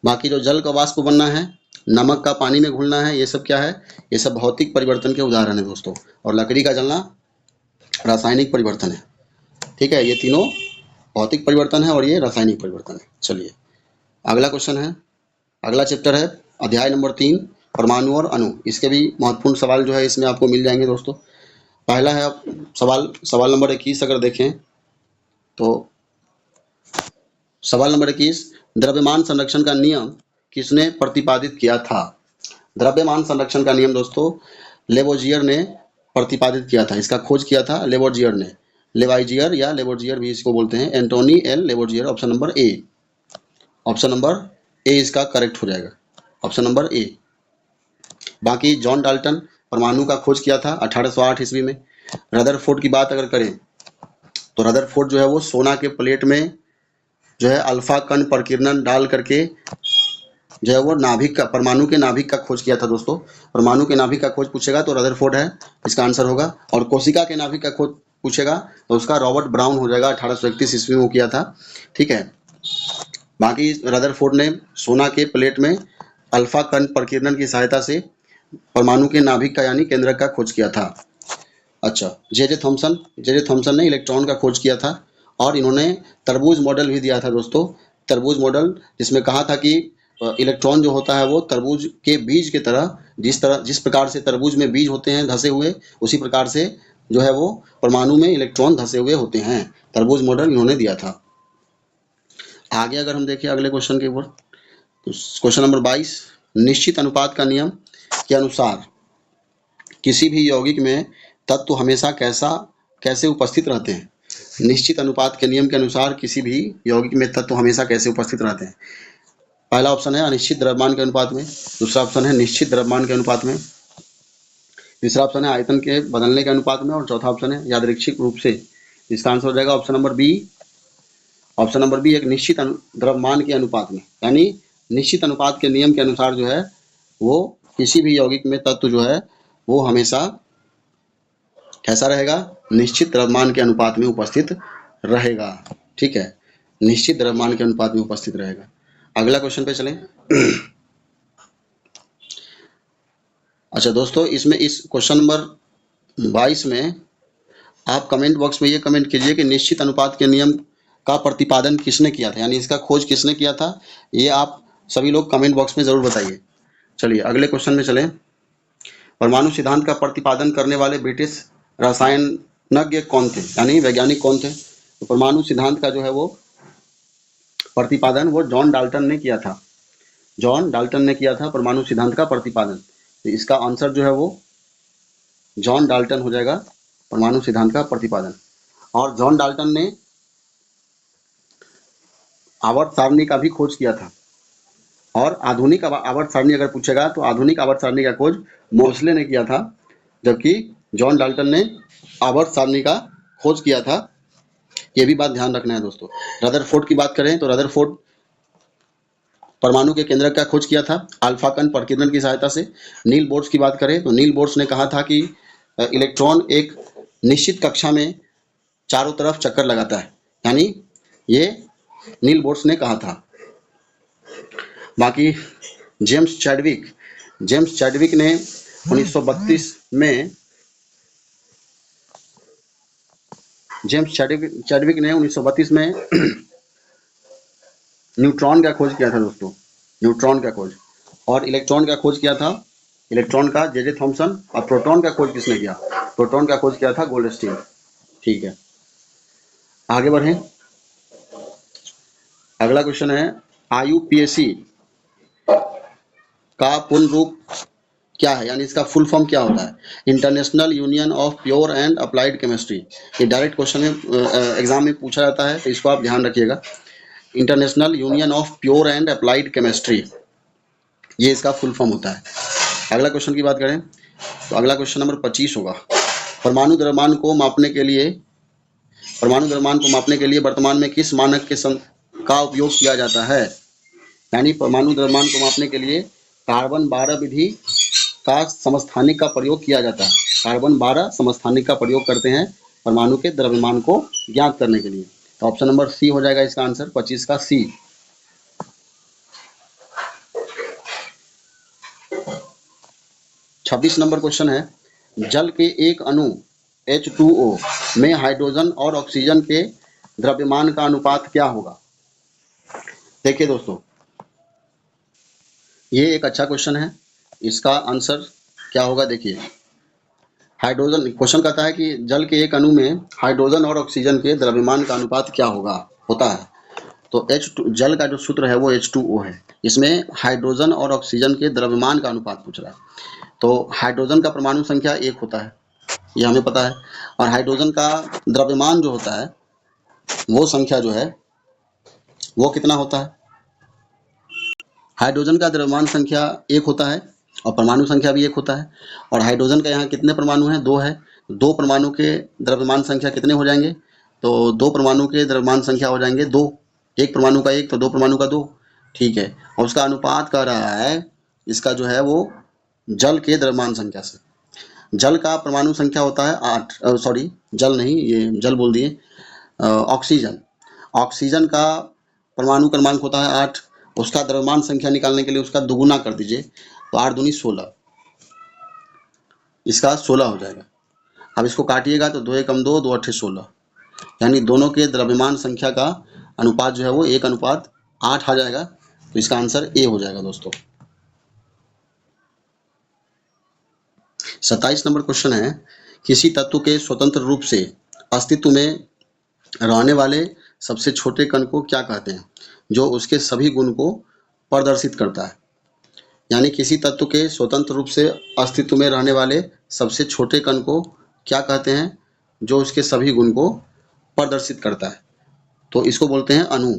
बाकी जो जल का वाष्प बनना है, नमक का पानी में घुलना है, ये सब क्या है? ये सब भौतिक परिवर्तन के उदाहरण है दोस्तों। और लकड़ी का जलना रासायनिक परिवर्तन है। ठीक है, ये तीनों भौतिक परिवर्तन है और ये रासायनिक परिवर्तन है। चलिए अगला क्वेश्चन है, अगला चैप्टर है अध्याय नंबर 3, परमाणु और अणु। इसके भी महत्वपूर्ण सवाल जो है इसमें आपको मिल जाएंगे दोस्तों। पहला है सवाल नंबर 21 अगर देखें तो सवाल नंबर 21, द्रव्यमान संरक्षण का नियम किसने प्रतिपादित किया था? द्रव्यमान संरक्षण का नियम दोस्तों लेवोजियर ने प्रतिपादित किया था। इसका खोज किया था लेवोजियर ने। लेवाइजियर या लेवोजियर भी इसको बोलते हैं। Antoine L Lavoisier. Option number A. Option number A इसका करेक्ट हो जाएगा। Option number A. बाकी जॉन डाल्टन परमाणु का खोज किया था 1808 ईस्वी में। रदरफोर्ड की बात अगर करें तो रदरफोर्ड जो है वो सोना के प्लेट में जो है अल्फा कण प्रकीर्णन डाल करके जो है वो नाभिक का, परमाणु के नाभिक का खोज किया था दोस्तों। परमाणु के नाभिक का खोज पूछेगा तो रदरफोर्ड है इसका आंसर होगा। और कोशिका के नाभिक का खोज पूछेगा तो उसका रॉबर्ट ब्राउन हो जाएगा। 1831 ईस्वी में वो किया था। ठीक है, बाकी रदरफोर्ड ने सोना के प्लेट में अल्फा कण प्रकीर्णन की सहायता से परमाणु के नाभिक का यानी केंद्रक का खोज किया था। अच्छा, जे जे थॉमसन ने इलेक्ट्रॉन का खोज किया था। और इन्होंने तरबूज मॉडल भी दिया था दोस्तों। तरबूज मॉडल जिसमें कहा था कि इलेक्ट्रॉन जो होता है वो तरबूज के बीज के तरह जिस प्रकार से तरबूज में बीज होते हैं धसे हुए, उसी प्रकार से जो है वो परमाणु में इलेक्ट्रॉन धसे हुए होते हैं। तरबूज मॉडल इन्होंने दिया था। आगे अगर हम देखें अगले क्वेश्चन के ऊपर तो क्वेश्चन नंबर 22, निश्चित अनुपात का नियम के अनुसार किसी भी यौगिक में तत्व हमेशा कैसे उपस्थित रहते हैं? निश्चित अनुपात के नियम के अनुसार किसी भी यौगिक में तत्व हमेशा कैसे उपस्थित रहते हैं? पहला ऑप्शन है अनिश्चित द्रव्यमान के अनुपात में। दूसरा ऑप्शन है निश्चित द्रव्यमान के अनुपात में। तीसरा ऑप्शन है आयतन के बदलने के अनुपात में। और चौथा ऑप्शन है यादृच्छिक रूप से। इसका आंसर हो जाएगा option number B. Option number B एक निश्चित द्रव्यमान के अनुपात में, यानी निश्चित अनुपात के नियम के अनुसार जो है वो किसी भी यौगिक में तत्व जो है वो हमेशा कैसा रहेगा? निश्चित द्रव्यमान के अनुपात में उपस्थित रहेगा। ठीक है, निश्चित द्रव्यमान के अनुपात में उपस्थित रहेगा। अगला क्वेश्चन पे चलें। अच्छा दोस्तों, इसमें इस क्वेश्चन नंबर 22 में आप कमेंट बॉक्स में ये कमेंट कीजिए कि निश्चित अनुपात के नियम का प्रतिपादन किसने किया था, यानी इसका खोज किसने किया था। ये आप सभी लोग कमेंट बॉक्स में जरूर बताइए। चलिए अगले क्वेश्चन में चलें। परमाणु सिद्धांत का प्रतिपादन करने वाले ब्रिटिश रसायनज्ञ कौन थे, यानी वैज्ञानिक कौन थे? तो परमाणु सिद्धांत का जो है वो प्रतिपादन वो जॉन डाल्टन ने किया था। जॉन डाल्टन ने किया था परमाणु सिद्धांत का प्रतिपादन। तो इसका आंसर जो है वो जॉन डाल्टन हो जाएगा, परमाणु सिद्धांत का प्रतिपादन। और जॉन डाल्टन ने आवर्त सारणी का भी खोज किया था। और आधुनिक आवर्त सारणी अगर पूछेगा तो आधुनिक आवर्त सारणी का खोज मोसले ने किया था, जबकि जॉन डाल्टन ने आवर्त सारणी का खोज किया था। ये भी बात ध्यान रखना है दोस्तों। रदरफोर्ड की बात करें तो रदरफोर्ड परमाणु के केंद्रक का खोज किया था अल्फा कण प्रकीर्णन की सहायता से। नील बोर्स की बात करें तो नील बोर्स ने कहा था कि इलेक्ट्रॉन एक निश्चित कक्षा में चारों तरफ चक्कर लगाता है, यानी ये नील बोर्स ने कहा था। बाकी जेम्स चैडविक ने 1932 में न्यूट्रॉन का खोज किया था दोस्तों। न्यूट्रॉन का खोज। और इलेक्ट्रॉन का खोज किया था इलेक्ट्रॉन का जे थॉमसन। और प्रोटॉन का खोज किसने किया? प्रोटॉन का खोज किया था गोल्डस्टीन। ठीक है, आगे बढ़ें। अगला क्वेश्चन है IUPAC का पूर्ण रूप क्या है, यानी इसका फुल फॉर्म क्या होता है? International union of pure and applied chemistry. ये डायरेक्ट क्वेश्चन में एग्जाम में पूछा जाता है, तो इसको आप ध्यान रखिएगा। International union of pure and applied chemistry, ये इसका फुल फॉर्म होता है। अगला क्वेश्चन की बात करें तो अगला क्वेश्चन नंबर 25 होगा। परमाणु द्रव्यमान को मापने के लिए परमाणु द्रव्यमान को मापने के लिए वर्तमान में किस मानक का उपयोग किया जाता है? यानी परमाणु द्रव्यमान को मापने के लिए कार्बन 12 विधि का समस्थानिक का प्रयोग किया जाता है। कार्बन 12 समस्थानिक का प्रयोग करते हैं परमाणु के द्रव्यमान को ज्ञात करने के लिए। तो ऑप्शन नंबर सी हो जाएगा इसका आंसर, 25 का सी। 26 नंबर क्वेश्चन है, जल के एक अणु H2O में हाइड्रोजन और ऑक्सीजन के द्रव्यमान का अनुपात क्या होगा? देखिए दोस्तों, ये एक अच्छा क्वेश्चन है। इसका आंसर क्या होगा? देखिए, हाइड्रोजन, क्वेश्चन कहता है कि जल के एक अणु में हाइड्रोजन और ऑक्सीजन के द्रव्यमान का अनुपात क्या होता है। तो जल का जो सूत्र है वो H2O है। इसमें हाइड्रोजन और ऑक्सीजन के द्रव्यमान का अनुपात पूछ रहा है। तो हाइड्रोजन का परमाणु संख्या 1 होता है, ये हमें पता है, और हाइड्रोजन का द्रव्यमान जो होता है वो संख्या जो है वो कितना होता है? हाइड्रोजन का द्रव्यमान संख्या 1 होता है और परमाणु संख्या भी 1 होता है। और हाइड्रोजन का यहाँ कितने परमाणु हैं? 2 है। 2 परमाणु के द्रव्यमान संख्या कितने हो जाएंगे? तो 2 परमाणु के द्रव्यमान संख्या हो जाएंगे 2। एक परमाणु का 1 तो 2 परमाणु का 2, ठीक है। और उसका अनुपात कर रहा है इसका जो है वो जल के द्रव्यमान संख्या से। जल का परमाणु संख्या होता है 8, सॉरी जल नहीं, ये जल बोल दिए, ऑक्सीजन। ऑक्सीजन का परमाणु क्रमांक होता है 8। उसका द्रव्यमान संख्या निकालने के लिए उसका दुगुना कर दीजिए, तो 8 दूनी 16, इसका 16 हो जाएगा। अब इसको काटिएगा तो 2 एकम 2, 2 अट्ठे 16, यानी दोनों के द्रव्यमान संख्या का अनुपात जो है वो 1:8 आ जाएगा। तो इसका आंसर ए हो जाएगा दोस्तों। 27 नंबर क्वेश्चन है, किसी तत्व के स्वतंत्र रूप से अस्तित्व में रहने वाले सबसे छोटे कण को क्या कहते हैं, जो उसके सभी गुण को प्रदर्शित करता है? यानी किसी तत्व के स्वतंत्र रूप से अस्तित्व में रहने वाले सबसे छोटे कण को क्या कहते हैं, जो उसके सभी गुण को प्रदर्शित करता है? तो इसको बोलते हैं अणु।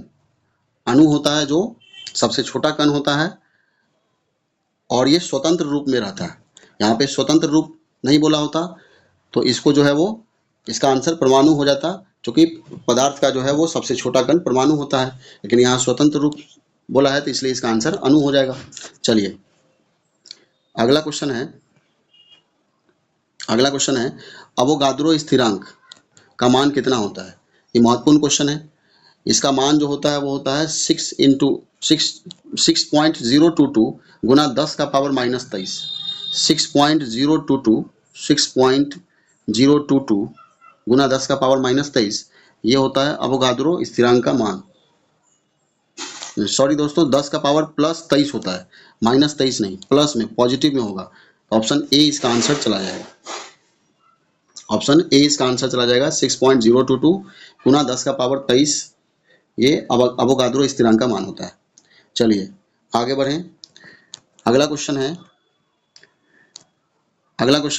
अणु होता है जो सबसे छोटा कण होता है और ये स्वतंत्र रूप में रहता है। यहाँ पे स्वतंत्र रूप नहीं बोला होता तो इसको जो है वो, इसका आंसर परमाणु हो जाता, क्योंकि पदार्थ का जो है वो सबसे छोटा कण परमाणु होता है, लेकिन यहाँ स्वतंत्र रूप बोला है तो इसलिए इसका आंसर अणु हो जाएगा। चलिए अगला क्वेश्चन है, अवोगाद्रो स्थिरांक का मान कितना होता है? ये महत्वपूर्ण क्वेश्चन है। इसका मान जो होता है वो होता है 6.022 गुना 10 का पावर -23। 6.022 गुना 10 का पावर -23, ये होता है अवोगाद्रो स्थिरांक का मान। सॉरी दोस्तों, 10 का पावर +23 होता है, -23 नहीं, प्लस में, पॉजिटिव में होगा। ऑप्शन ए इसका आंसर चला जाएगा। ऑप्शन ए इसका आंसर चला जाएगा। 6.022 गुना 10 का पावर 23, ये अवोगाद्रो स्थिरांक का मान होता है। चलिए आगे बढ़ें। अगला क्वेश्चन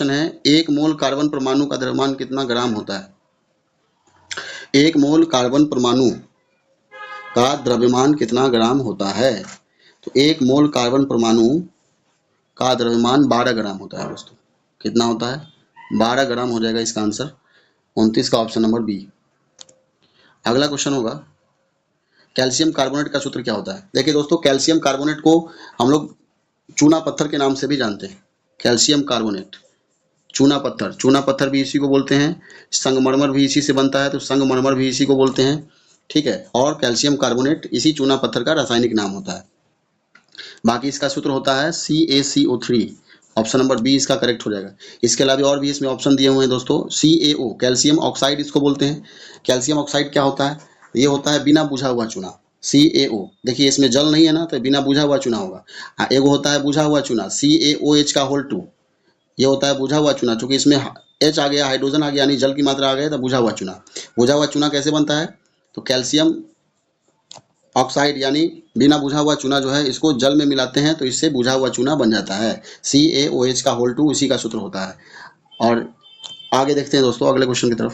है, 1 मोल कार्बन परमाणु का द्रव्यमान कितना ग्राम होता है? 1 मोल कार्बन परमाणु का द्रव्यमान कितना ग्राम होता है? तो 1 मोल कार्बन परमाणु का द्रव्यमान 12 ग्राम होता है दोस्तों। कितना होता है? 12 ग्राम हो जाएगा इसका आंसर। 29 का ऑप्शन नंबर बी। अगला क्वेश्चन होगा, कैल्शियम कार्बोनेट का सूत्र क्या होता है? देखिए दोस्तों, कैल्शियम कार्बोनेट को हम लोग चूना पत्थर के नाम से भी जानते हैं। कैल्शियम कार्बोनेट, चूना पत्थर भी इसी को बोलते हैं। संगमरमर भी इसी से बनता है तो संगमरमर भी इसी को बोलते हैं, ठीक है। और कैल्शियम कार्बोनेट इसी चूना पत्थर का रासायनिक नाम होता है। बाकी इसका सूत्र होता है CaCO3। ऑप्शन नंबर बी इसका करेक्ट हो जाएगा। इसके अलावा और भी इसमें ऑप्शन दिए हुए हैं दोस्तों। CaO कैल्शियम ऑक्साइड इसको बोलते हैं। कैल्शियम ऑक्साइड क्या होता है? ये होता है बिना बुझा हुआ चूना। CaO, देखिए इसमें जल नहीं है ना, तो बिना बुझा हुआ चूना होगा। एक होता है बुझा हुआ चूना, CaOH2, ये होता है बुझा हुआ चूना। चूंकि इसमें H आ गया, हाइड्रोजन आ गया, यानी जल की मात्रा आ गई, तो बुझा हुआ चूना। बुझा हुआ चूना कैसे बनता है? तो कैल्शियम ऑक्साइड यानी बिना बुझा हुआ चूना जो है इसको जल में मिलाते हैं तो इससे बुझा हुआ चूना बन जाता है। CaOH2 इसी का सूत्र होता है। और आगे देखते हैं दोस्तों अगले क्वेश्चन की तरफ।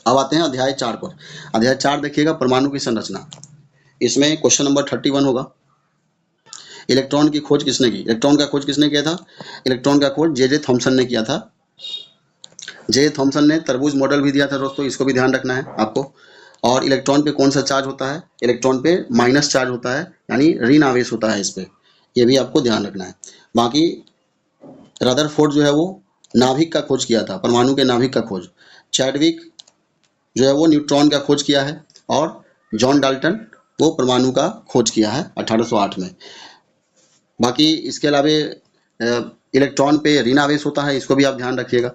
अब आते हैं अध्याय 4 पर। अध्याय 4 देखिएगा, परमाणु की संरचना। इसमें क्वेश्चन नंबर 31 होगा, इलेक्ट्रॉन की खोज किसने की? इलेक्ट्रॉन का खोज किसने किया था? इलेक्ट्रॉन का खोज J.J. थॉमसन ने किया था। जे थॉमसन ने तरबूज मॉडल भी दिया था दोस्तों, इसको भी ध्यान रखना है आपको। और इलेक्ट्रॉन पे कौन सा चार्ज होता है, इलेक्ट्रॉन पे माइनस चार्ज होता है, यानी ऋण आवेश होता है इस पे, ये भी आपको ध्यान रखना है। बाकी रदरफोर्ड जो है वो नाभिक का खोज किया था, परमाणु के नाभिक का खोज। चैडविक जो है वो न्यूट्रॉन का खोज किया है, और जॉन डाल्टन वो परमाणु का खोज किया है 1808 में। बाकी इसके अलावे इलेक्ट्रॉन पे ऋण आवेश होता है, इसको भी आप ध्यान रखिएगा।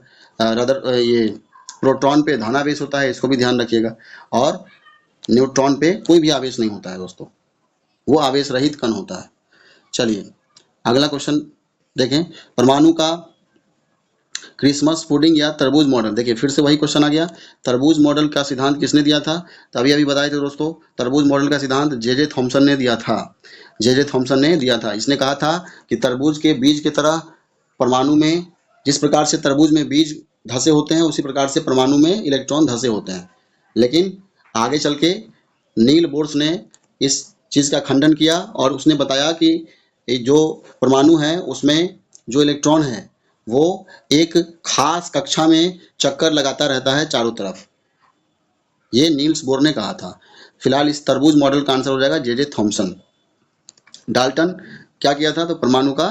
ये प्रोटॉन पे धनावेश होता है, इसको भी ध्यान रखिएगा। और न्यूट्रॉन पे कोई भी आवेश नहीं होता है दोस्तों, वो आवेश रहित कण होता है। चलिए अगला क्वेश्चन देखें, परमाणु का क्रिसमस पुडिंग या तरबूज मॉडल। देखिए फिर से वही क्वेश्चन आ गया, तरबूज मॉडल का सिद्धांत किसने दिया था, तो अभी अभी बताए थे दोस्तों, तरबूज मॉडल का सिद्धांत जे थॉमसन ने दिया था। जे थॉमसन ने दिया था। इसने कहा था कि तरबूज के बीज की तरह परमाणु में, जिस प्रकार से तरबूज में बीज धसे होते हैं, उसी प्रकार से परमाणु में इलेक्ट्रॉन धसे होते हैं। लेकिन आगे चल के नील बोर्स ने इस चीज़ का खंडन किया, और उसने बताया कि जो परमाणु है उसमें जो इलेक्ट्रॉन है वो एक खास कक्षा में चक्कर लगाता रहता है चारों तरफ। ये नील्स बोर ने कहा था। फिलहाल इस तरबूज मॉडल का आंसर हो जाएगा जे थॉमसन। डाल्टन क्या किया था, तो परमाणु का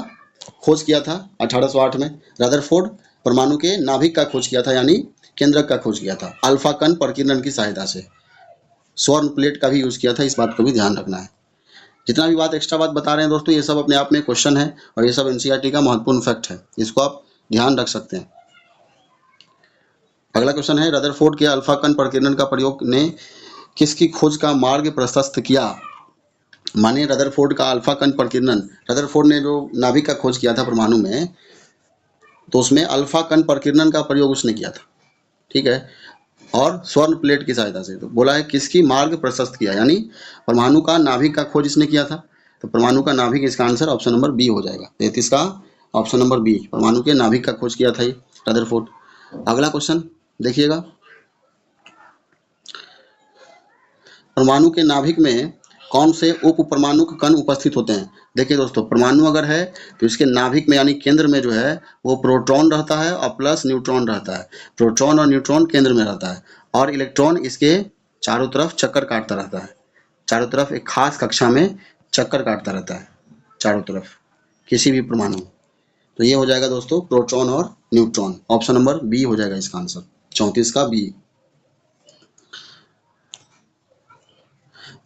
खोज किया था 1808 में। रदरफोर्ड परमाणु के नाभिक का खोज किया था, यानी केंद्रक का खोज किया था अल्फा कण प्रकीर्णन की सहायता से। स्वर्ण प्लेट का भी यूज किया था, इस बात को भी ध्यान रखना है। जितना भी बात एक्स्ट्रा बात बता रहे हैं दोस्तों, ये सब अपने आप में क्वेश्चन है, और ये सब एनसीईआरटी का महत्वपूर्ण फैक्ट है, इसको आप ध्यान रख सकते हैं। अगला क्वेश्चन है, रदरफोर्ड के अल्फा कण प्रकीर्णन का प्रयोग ने किसकी खोज का मार्ग प्रशस्त किया। माने रदरफोर्ड का अल्फा कण प्रकीर्णन, रदरफोर्ड ने जो नाभिक का खोज किया था परमाणु में, तो उसमें अल्फा कण प्रकीर्णन का प्रयोग उसने किया था, ठीक है, और स्वर्ण प्लेट की सहायता से। तो बोला है किसकी मार्ग प्रशस्त किया, यानी परमाणु का नाभिक का खोज इसने किया था। तो परमाणु का नाभिक, इसका आंसर ऑप्शन नंबर बी हो जाएगा। 33 का ऑप्शन नंबर बी, परमाणु के नाभिक का खोज किया था ये रदरफोर्ड। अगला क्वेश्चन देखिएगा, परमाणु के नाभिक में कौन से उप परमाणु कण उपस्थित होते हैं। देखिए दोस्तों, परमाणु अगर है तो इसके नाभिक में यानी केंद्र में जो है वो प्रोटॉन रहता है और प्लस न्यूट्रॉन रहता है। प्रोटॉन और न्यूट्रॉन केंद्र में रहता है, और इलेक्ट्रॉन इसके चारों तरफ चक्कर काटता रहता है। चारों तरफ एक खास कक्षा में चक्कर काटता रहता है चारों तरफ किसी भी परमाणु। तो ये हो जाएगा दोस्तों प्रोटॉन और न्यूट्रॉन, ऑप्शन नंबर बी हो जाएगा इसका आंसर, 34 का बी।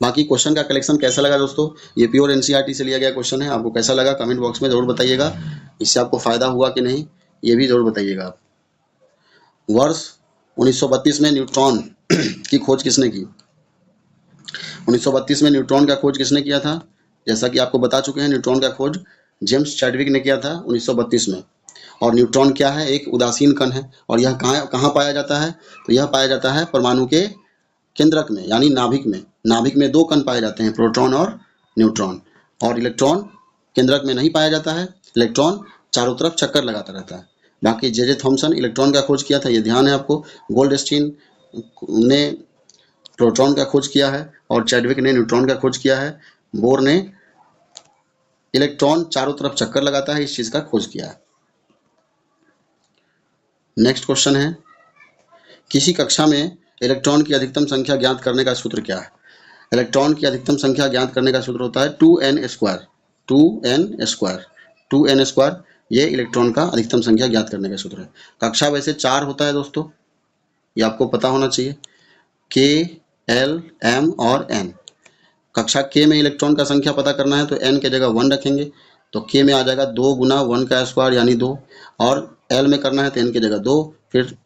बाकी क्वेश्चन का कलेक्शन कैसा लगा दोस्तों, ये प्योर एनसीईआरटी से लिया गया क्वेश्चन है। आपको कैसा लगा कमेंट बॉक्स में जरूर बताइएगा, इससे आपको फायदा हुआ कि नहीं ये भी जरूर बताइएगा आप। वर्ष 1932 में न्यूट्रॉन की खोज किसने की। 1932 में न्यूट्रॉन का खोज किसने किया था, जैसा कि आपको बता चुके हैं, न्यूट्रॉन का खोज जेम्स चैडविक ने किया था 1932 में। और न्यूट्रॉन क्या है, एक उदासीन कण है, और यह कहाँ पाया जाता है, तो यह पाया जाता है परमाणु के केंद्रक में, यानी नाभिक में। नाभिक में दो कण पाए जाते हैं, प्रोटॉन और न्यूट्रॉन। और इलेक्ट्रॉन केंद्रक में नहीं पाया जाता है, इलेक्ट्रॉन चारों तरफ चक्कर लगाता रहता है। बाकी जे थॉमसन इलेक्ट्रॉन का खोज किया था, ये ध्यान है आपको। गोल्डस्टीन ने प्रोटॉन का खोज किया है, और चैडविक ने न्यूट्रॉन का खोज किया है। बोर ने इलेक्ट्रॉन चारों तरफ चक्कर लगाता है, इस चीज का खोज किया है। नेक्स्ट क्वेश्चन है, किसी कक्षा में इलेक्ट्रॉन की अधिकतम संख्या ज्ञात करने का सूत्र क्या है। इलेक्ट्रॉन की अधिकतम संख्या ज्ञात करने का सूत्र होता है 2n square. 2n square, 2n square, ये इलेक्ट्रॉन का अधिकतम संख्या ज्ञात करने का सूत्र है। कक्षा वैसे 4 होता है दोस्तों, ये आपको पता होना चाहिए, k, l, m और n। कक्षा k में इलेक्ट्रॉन का संख्या पता करना है तो n के जगह 1 रखेंगे, तो k में आ जाएगा 2 गुना 1 का स्क्वायर यानी 2, और l में करना है तो n की जगह 2, फिर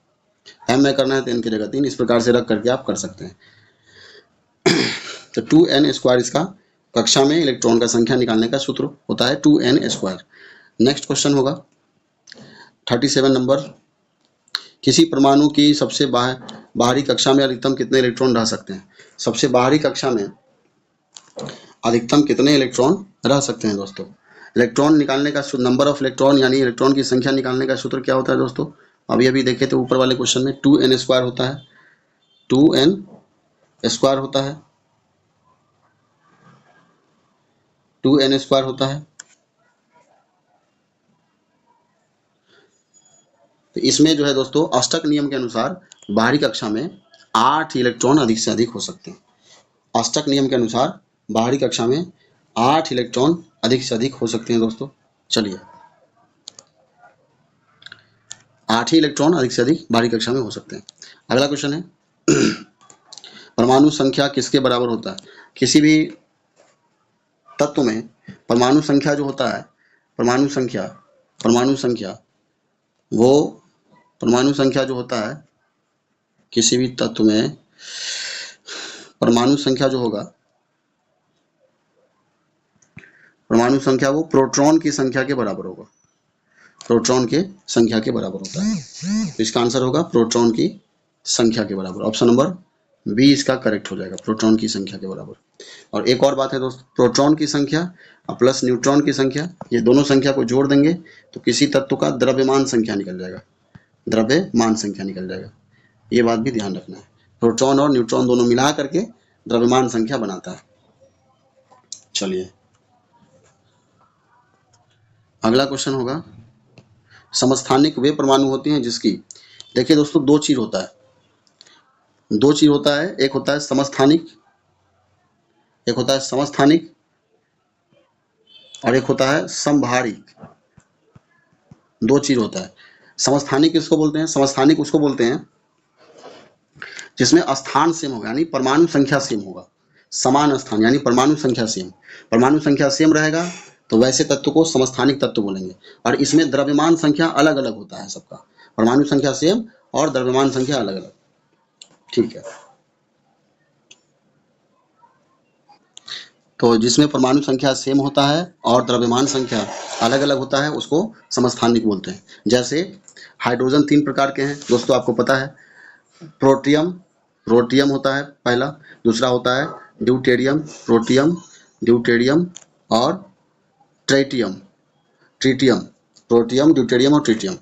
m में करना है तो n की जगह 3, इस प्रकार से रख करके आप कर सकते हैं। तो 2n स्क्वायर इसका कक्षा में इलेक्ट्रॉन का संख्या निकालने का सूत्र होता है 2n स्क्वायर। नेक्स्ट क्वेश्चन होगा 37 नंबर, किसी परमाणु की सबसे बाहरी कक्षा में अधिकतम कितने इलेक्ट्रॉन रह सकते हैं। सबसे बाहरी कक्षा में अधिकतम कितने इलेक्ट्रॉन रह सकते हैं दोस्तों। इलेक्ट्रॉन निकालने का नंबर ऑफ इलेक्ट्रॉन यानी इलेक्ट्रॉन की संख्या निकालने का सूत्र क्या होता है दोस्तों, अभी अभी देखे थे ऊपर वाले क्वेश्चन में, 2n स्क्वायर होता है। 2n स्क्वायर होता है, 2n स्क्वायर होता है। तो इसमें जो है दोस्तों अष्टक नियम के अनुसार बाहरी कक्षा में 8 इलेक्ट्रॉन अधिक से अधिक हो सकते हैं। अष्टक नियम के अनुसार बाहरी कक्षा में 8 इलेक्ट्रॉन अधिक से अधिक हो सकते हैं दोस्तों। चलिए 8 ही इलेक्ट्रॉन अधिक से अधिक बाहरी कक्षा में हो सकते हैं। अगला क्वेश्चन है परमाणु संख्या किसके बराबर होता है? किसी भी तत्व में परमाणु संख्या जो होता है, परमाणु संख्या जो होता है किसी भी तत्व में परमाणु संख्या जो होगा, परमाणु संख्या वो प्रोटॉन की संख्या के बराबर होगा, प्रोटॉन के संख्या के बराबर होता है। तो इसका आंसर होगा प्रोटॉन की संख्या के बराबर। ऑप्शन नंबर बी इसका करेक्ट हो जाएगा, प्रोटॉन की संख्या के बराबर। और एक और बात है दोस्तों, प्रोटॉन की संख्या प्लस न्यूट्रॉन की संख्या, ये दोनों संख्या को जोड़ देंगे तो किसी तत्व का द्रव्यमान संख्या निकल जाएगा, द्रव्यमान संख्या निकल जाएगा। ये बात भी ध्यान रखना है, प्रोटॉन और न्यूट्रॉन दोनों मिला करके द्रव्यमान संख्या बनाता है। चलिए अगला क्वेश्चन होगा, समस्थानिक वे परमाणु होते हैं जिसकी, देखिए दोस्तों दो चीज होता है, एक होता है समस्थानिक, और एक होता है समभारिक। दो चीज होता है। समस्थानिक किसको बोलते हैं? समस्थानिक उसको बोलते हैं जिसमें स्थान सेम होगा, यानी परमाणु संख्या सेम होगा, समान स्थान यानी परमाणु संख्या सेम रहेगा तो वैसे तत्व को समस्थानिक तत्व बोलेंगे। और इसमें द्रव्यमान संख्या अलग अलग होता है सबका, परमाणु संख्या सेम और द्रव्यमान संख्या अलग अलग। ठीक है, तो जिसमें परमाणु संख्या सेम होता है और द्रव्यमान संख्या अलग अलग होता है उसको समस्थानिक बोलते हैं। जैसे हाइड्रोजन 3 प्रकार के हैं दोस्तों, आपको पता है। प्रोटियम होता है पहला, दूसरा होता है ड्यूटेरियम, और ट्रिटियम। प्रोटियम, ड्यूटेरियम और ट्रिटियम।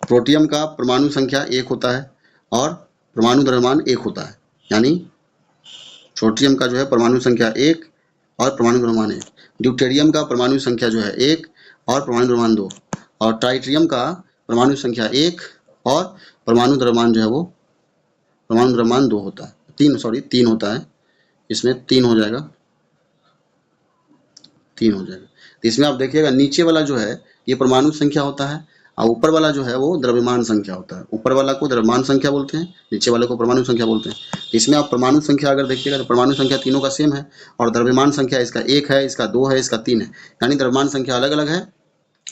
प्रोटियम का परमाणु संख्या 1 होता है और परमाणु द्रव्यमान 1 होता है, यानी प्रोटियम का जो है परमाणु संख्या 1 और परमाणु द्रव्यमान 1। ड्यूटेरियम का परमाणु संख्या जो है 1 और परमाणु द्रव्यमान 2, और ट्राइटियम का परमाणु संख्या 1 और परमाणु द्रव्यमान जो है वो परमाणु द्रव्यमान 2 होता है, 3 होता है। इसमें 3 हो जाएगा। तो इसमें आप देखिएगा नीचे वाला जो है ये परमाणु संख्या होता है और ऊपर वाला जो है वो द्रव्यमान संख्या होता है। ऊपर वाला को द्रव्यमान संख्या बोलते हैं, नीचे वाले को परमाणु संख्या बोलते हैं। इसमें आप परमाणु संख्या अगर देखिएगा तो परमाणु संख्या तीनों का सेम है और द्रव्यमान संख्या इसका 1 है, इसका 2 है, इसका 3 है, यानी द्रव्यमान संख्या अलग अलग है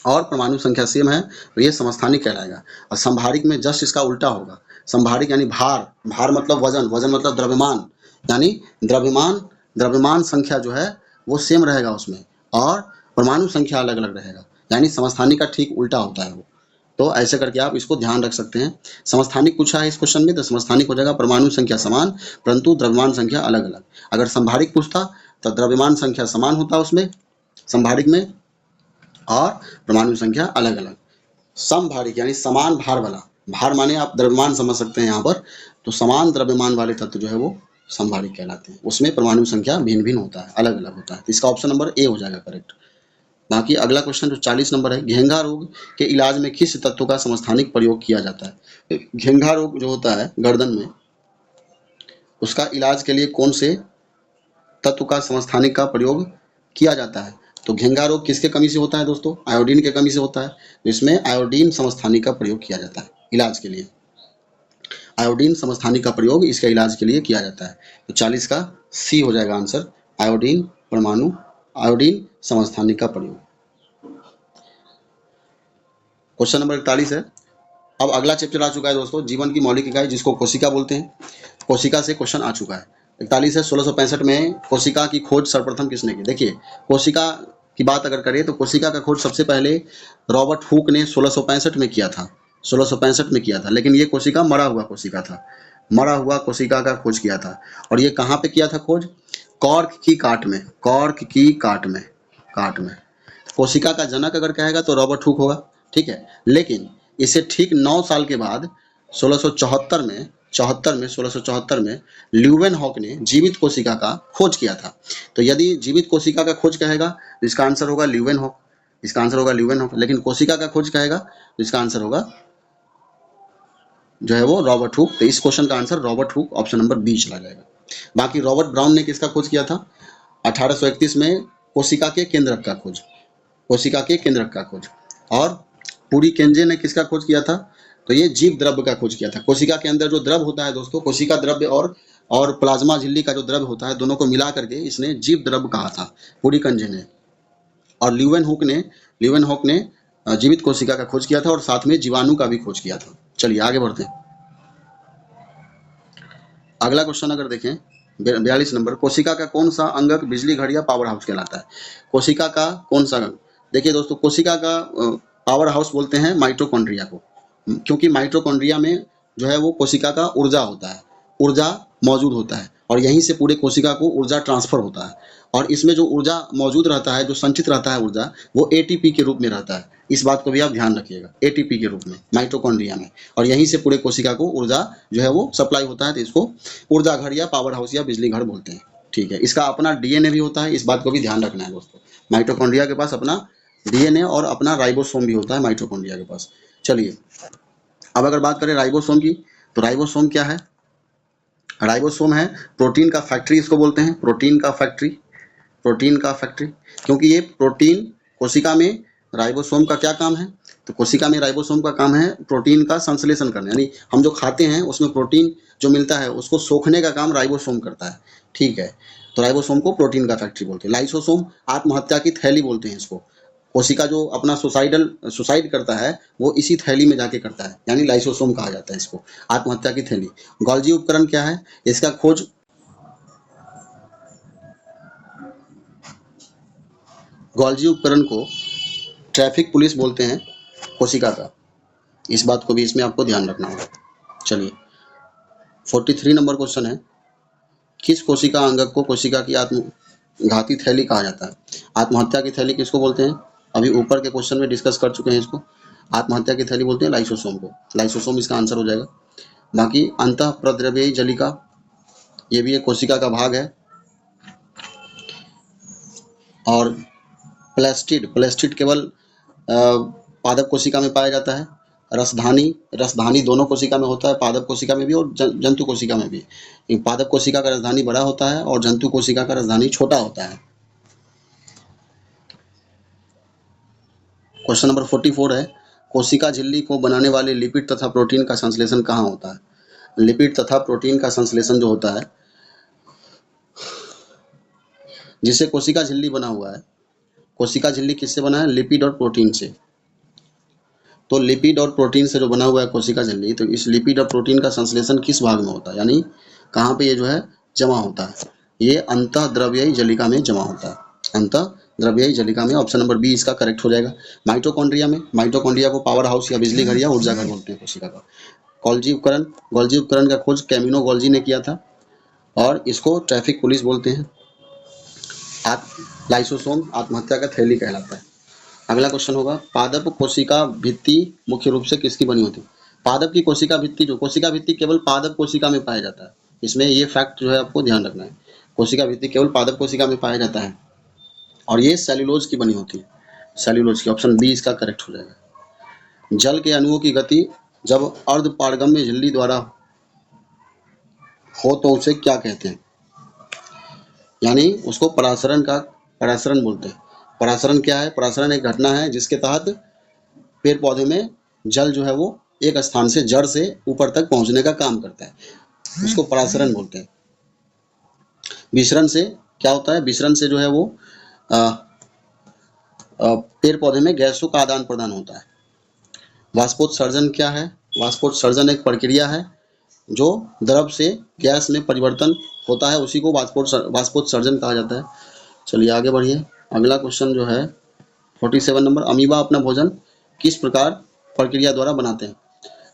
और परमाणु संख्या सेम है, तो ये समस्थानिक कहलाएगा। और संभारिक में जस्ट इसका उल्टा होगा। संभारिक यानी भार मतलब वजन मतलब द्रव्यमान, यानी द्रव्यमान संख्या जो है वो सेम रहेगा उसमें और परमाणु संख्या अलग अलग रहेगा, यानी समस्थानिक का ठीक उल्टा होता है वो। तो ऐसे करके आप इसको ध्यान रख सकते हैं। समस्थानिक पूछा है इस क्वेश्चन में तो समस्थानिक हो जाएगा परमाणु संख्या समान परंतु द्रव्यमान संख्या अलग अलग। अगर संभारिक पूछता तो द्रव्यमान संख्या समान होता उसमें संभारिक में और परमाणु संख्या अलग अलग। समभारिक यानी समान भार वाला, भार माने आप द्रव्यमान समझ सकते हैं यहाँ पर, तो समान द्रव्यमान वाले तत्व जो है वो समभारिक कहलाते हैं। उसमें परमाणु संख्या भिन्न भिन्न होता है, अलग अलग होता है। तो इसका ऑप्शन नंबर ए हो जाएगा करेक्ट। बाकी अगला क्वेश्चन जो 40 नंबर है, घेंघा रोग के इलाज में किस तत्व का समस्थानिक प्रयोग किया जाता है? घेंघा रोग जो होता है गर्दन में, उसका इलाज के लिए कौन से तत्व का समस्थानिक का प्रयोग किया जाता है? तो घेंघा रोग किसके कमी से होता है दोस्तों? आयोडीन के कमी से होता है। तो इसमें आयोडीन समस्थानिक का प्रयोग किया जाता है इलाज के लिए। आयोडीन समस्थानिक का प्रयोग इसके इलाज के लिए किया जाता है। तो 40 का सी हो जाएगा आंसर, आयोडीन समस्थानिक का प्रयोग। क्वेश्चन नंबर 41 है। अब अगला चैप्टर आ चुका है दोस्तों, जीवन की मौलिक इकाई जिसको कोशिका बोलते हैं। कोशिका से क्वेश्चन आ चुका है। 41 है, 1665 में कोशिका की खोज सर्वप्रथम किसने की? देखिए कोशिका की बात अगर करें तो कोशिका का खोज सबसे पहले रॉबर्ट हुक ने 1665 में किया था, 1665 में किया था। लेकिन ये कोशिका मरा हुआ कोशिका था, मरा हुआ कोशिका का खोज किया था। और ये कहाँ पे किया था खोज? कॉर्क की काट में। कोशिका का जनक अगर कहेगा तो रॉबर्ट हुक होगा, ठीक है। लेकिन इसे ठीक 9 साल के बाद 1674 में ल्यूवेनहॉक ने जीवित कोशिका का खोज किया था। तो यदि जीवित कोशिका का खोज कहेगा तो इसका आंसर होगा ल्यूवेनहॉक। इसका आंसर होगा ल्यूवेनहॉक। लेकिन कोशिका का खोज कहेगा तो इसका आंसर होगा जो है वो रॉबर्ट हुक। तो इस क्वेश्चन का answer Robert Hooke option number B चला जाएगा। बाकी रॉबर्ट ब्राउन ने किसका खोज किया था? 1831 में कोशिका के केंद्रक का खोज, कोशिका के केंद्रक का खोज। और पूरी केंजे ने किसका खोज किया था? तो ये जीव द्रव्य का खोज किया था। कोशिका के अंदर जो द्रव होता है दोस्तों, कोशिका द्रव्य और प्लाज्मा झिल्ली का जो द्रव्य होता है, दोनों को मिला करके इसने जीव द्रव्य कहा था पूरी कंजे ने। और ल्यूवेनहॉक ने जीवित कोशिका का खोज किया था और साथ में जीवाणु का भी खोज किया था। चलिए आगे बढ़ते हैं। अगला क्वेश्चन अगर देखें 42 नंबर, कोशिका का कौन सा अंगक बिजली घर या पावर हाउस कहलाता है? कोशिका का कौन सा अंग? देखिए दोस्तों, कोशिका का पावर हाउस बोलते हैं माइटोकॉन्ड्रिया को, क्योंकि माइटोकॉन्ड्रिया में जो है वो कोशिका का ऊर्जा होता है, ऊर्जा मौजूद होता है और यहीं से पूरे कोशिका को ऊर्जा ट्रांसफर होता है। और इसमें जो ऊर्जा मौजूद रहता है, जो संचित रहता है ऊर्जा, वो एटीपी के रूप में रहता है। इस बात को भी आप ध्यान रखिएगा, एटीपी के रूप में माइटोकॉन्ड्रिया में, और यहीं से पूरे कोशिका को ऊर्जा जो है वो सप्लाई होता है। तो इसको ऊर्जा घर या पावर हाउस या बिजली घर बोलते हैं। ठीक है, इसका अपना डीएनए भी होता है, इस बात को भी ध्यान रखना है दोस्तों। माइटोकॉन्ड्रिया के पास अपना डीएनए और अपना राइबोसोम भी होता है माइटोकॉन्ड्रिया के पास। चलिए अब अगर बात करें राइबोसोम की, तो राइबोसोम क्या है? राइबोसोम है प्रोटीन का फैक्ट्री, इसको बोलते हैं प्रोटीन का फैक्ट्री, प्रोटीन का फैक्ट्री। क्योंकि ये प्रोटीन कोशिका में, राइबोसोम का क्या काम है? तो कोशिका में राइबोसोम का काम है प्रोटीन का संश्लेषण करना, यानी हम जो खाते हैं उसमें प्रोटीन जो मिलता है उसको सोखने का काम राइबोसोम करता है। ठीक है, तो राइबोसोम को प्रोटीन का फैक्ट्री बोलते हैं। लाइसोसोम आत्महत्या की थैली बोलते हैं इसको। कोशिका जो अपना सुसाइड करता है वो इसी थैली में जाके करता है, यानी लाइसोसोम कहा जाता है इसको, आत्महत्या की थैली। गोल्जी उपकरण क्या है? इसका खोज गोल्जी उपकरण को ट्रैफिक पुलिस बोलते हैं कोशिका का, इस बात को भी इसमें आपको ध्यान रखना होगा। चलिए 43 नंबर क्वेश्चन है, किस कोशिका अंगक को कोशिका की आत्मघाती थैली कहा जाता है? आत्महत्या की थैली किसको बोलते हैं? अभी ऊपर के क्वेश्चन में डिस्कस कर चुके हैं इसको। आत्महत्या की थैली बोलते हैं लाइसोसोम को, लाइसोसोम इसका आंसर हो जाएगा। बाकी अंतःप्रद्रव्ययी जलिका, ये भी एक कोशिका का भाग है। और प्लेस्टिड केवल पादप कोशिका में पाया जाता है। रसधानी दोनों कोशिका में होता है, पादप कोशिका में भी और जंतु कोशिका में भी। पादप कोशिका का रसधानी बड़ा होता है और जंतु कोशिका का रसधानी छोटा होता है। क्वेश्चन नंबर 44 है, कोशिका झिल्ली को बनाने वाले लिपिड तथा प्रोटीन का संश्लेषण कहाँ होता है? लिपिड तथा प्रोटीन का संश्लेषण जो होता है, जिससे कोशिका झिल्ली बना हुआ है, कोशिका झिल्ली किससे बना है? लिपिड और प्रोटीन से। तो लिपिड और प्रोटीन से जो बना हुआ है कोशिका झिल्ली, तो इस लिपिड और प्रोटीन का संश्लेषण किस भाग में होता है, यानी कहाँ पे ये जो है जमा होता है? ये अंतःद्रव्ययी जलिका में जमा होता है, अंतःद्रव्ययी जलिका में। ऑप्शन नंबर बी इसका करेक्ट हो जाएगा। माइटोकॉन्ड्रिया में, माइटोकॉन्ड्रिया को पावर हाउस या बिजली घर या ऊर्जा घर बोलते हैं कोशिका का। गोल्जी उपकरण का खोज कैमिनो गोल्जी ने किया था और इसको ट्रैफिक पुलिस बोलते हैं। लाइसोसोम आत्महत्या का थैली कहलाता है। अगला क्वेश्चन होगा, पादप कोशिका भित्ति मुख्य रूप से किसकी बनी होती है? पादप की कोशिका भित्ति, जो कोशिका भित्ति केवल पादप कोशिका में पाया जाता है, इसमें ये फैक्ट जो है आपको ध्यान रखना है। कोशिका भित्ति केवल पादप कोशिका में पाया जाता है और ये सेल्यूलोज की बनी होती है, सेल्यूलोज की। ऑप्शन बी इसका करेक्ट हो जाएगा। जल के अणुओं की गति जब अर्धपारगम्य झिल्ली द्वारा हो तो उसे क्या कहते हैं? यानी उसको परासरण बोलते हैं। परासरण क्या है? परासरण एक घटना है जिसके तहत पेड़ पौधे में जल जो है वो एक स्थान से जड़ से ऊपर तक पहुंचने का काम करता है, उसको परासरण बोलते हैं। विसरण से क्या होता है? विसरण से जो है वो पेड़ पौधे में गैसों का आदान प्रदान होता है। वाष्पोत्सर्जन क्या है? वाष्पोत्सर्जन एक प्रक्रिया है जो द्रव से गैस में परिवर्तन होता है, उसी को वाष्पोत्सर्जन कहा जाता है। चलिए आगे बढ़िए। अगला क्वेश्चन जो है 47 नंबर, अमीबा अपना भोजन किस प्रकार प्रक्रिया द्वारा बनाते हैं?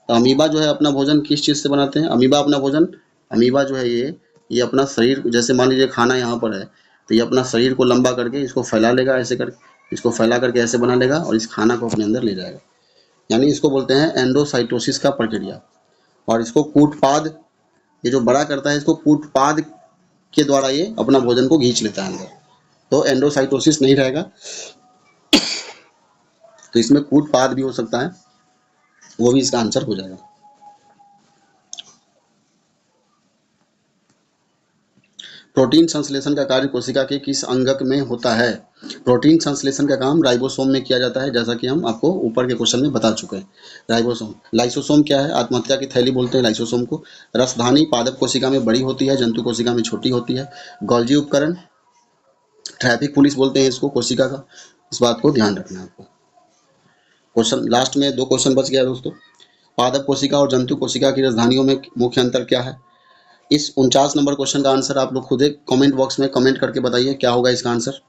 तो अमीबा जो है अपना भोजन किस चीज़ से बनाते हैं? अमीबा जो है ये अपना शरीर, जैसे मान लीजिए खाना यहाँ पर है तो ये अपना शरीर को लंबा करके इसको फैला लेगा, ऐसे करके इसको फैला करके ऐसे बना लेगा और इस खाना को अपने अंदर ले जाएगा, यानी इसको बोलते हैं एंडोसाइटोसिस का प्रक्रिया। और इसको कूटपाद, ये जो बड़ा करता है इसको कूटपाद के द्वारा ये अपना भोजन को खींच लेता है अंदर, तो एंडोसाइटोसिस नहीं रहेगा। तो इसमें कूट पाद भी हो सकता है, वो भी इसका आंसर हो जाएगा। प्रोटीन संश्लेषण का कार्य कोशिका के किस अंगक में होता है? प्रोटीन संश्लेषण का काम राइबोसोम में किया जाता है, जैसा कि हम आपको ऊपर के क्वेश्चन में बता चुके हैं। राइबोसोम। लाइसोसोम क्या है? आत्महत्या की थैली बोलते हैं लाइसोसोम को। रसधानी पादप कोशिका में बड़ी होती है, जंतु कोशिका में छोटी होती है। गोल्जी उपकरण, ट्रैफिक पुलिस बोलते हैं इसको कोशिका का, इस बात को ध्यान रखना है आपको। क्वेश्चन लास्ट में 2 क्वेश्चन बच गया दोस्तों। पादप कोशिका और जंतु कोशिका की राजधानियों में मुख्य अंतर क्या है? इस 49 नंबर क्वेश्चन का आंसर आप लोग खुद एक कमेंट बॉक्स में कमेंट करके बताइए, क्या होगा इसका आंसर?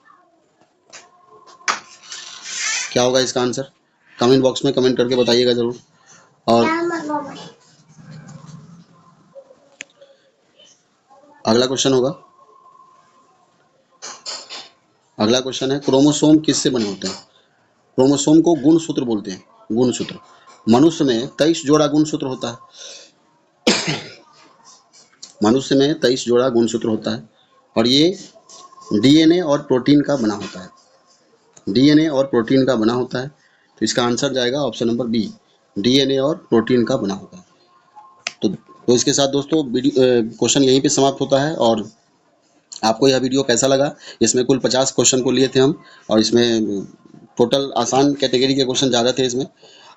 क्या होगा इसका आंसर? कमेंट बॉक्स में कमेंट करके बताइएगा जरूर। और अगला क्वेश्चन होगा, अगला क्वेश्चन है क्रोमोसोम किससे बने होते हैं? क्रोमोसोम को गुणसूत्र बोलते हैं, गुणसूत्र। मनुष्य में 23 जोड़ा गुणसूत्र होता है। मनुष्य में 23 जोड़ा गुणसूत्र होता है और ये डीएनए और प्रोटीन का बना होता है। डीएनए और प्रोटीन का बना होता है, तो इसका आंसर जाएगा ऑप्शन नंबर बी, डीएनए और प्रोटीन का बना होता है। तो इसके साथ दोस्तों वीडियो क्वेश्चन यहीं पे समाप्त होता है। और आपको यह वीडियो कैसा लगा? इसमें कुल 50 क्वेश्चन को लिए थे हम, और इसमें टोटल आसान कैटेगरी के क्वेश्चन ज़्यादा थे इसमें।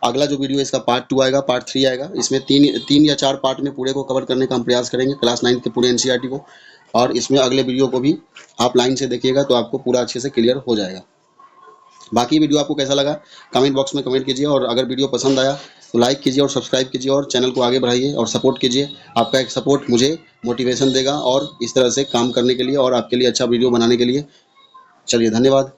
अगला जो वीडियो इसका पार्ट 2 आएगा, पार्ट 3 आएगा। इसमें 3 या 4 पार्ट में पूरे को कवर करने का हम प्रयास करेंगे, क्लास 9 के पूरे एनसीईआरटी को। और इसमें अगले वीडियो को भी आप लाइन से देखिएगा तो आपको पूरा अच्छे से क्लियर हो जाएगा। बाकी वीडियो आपको कैसा लगा कमेंट बॉक्स में कमेंट कीजिए, और अगर वीडियो पसंद आया तो लाइक कीजिए और सब्सक्राइब कीजिए और चैनल को आगे बढ़ाइए और सपोर्ट कीजिए। आपका एक सपोर्ट मुझे मोटिवेशन देगा और इस तरह से काम करने के लिए और आपके लिए अच्छा वीडियो बनाने के लिए। चलिए, धन्यवाद।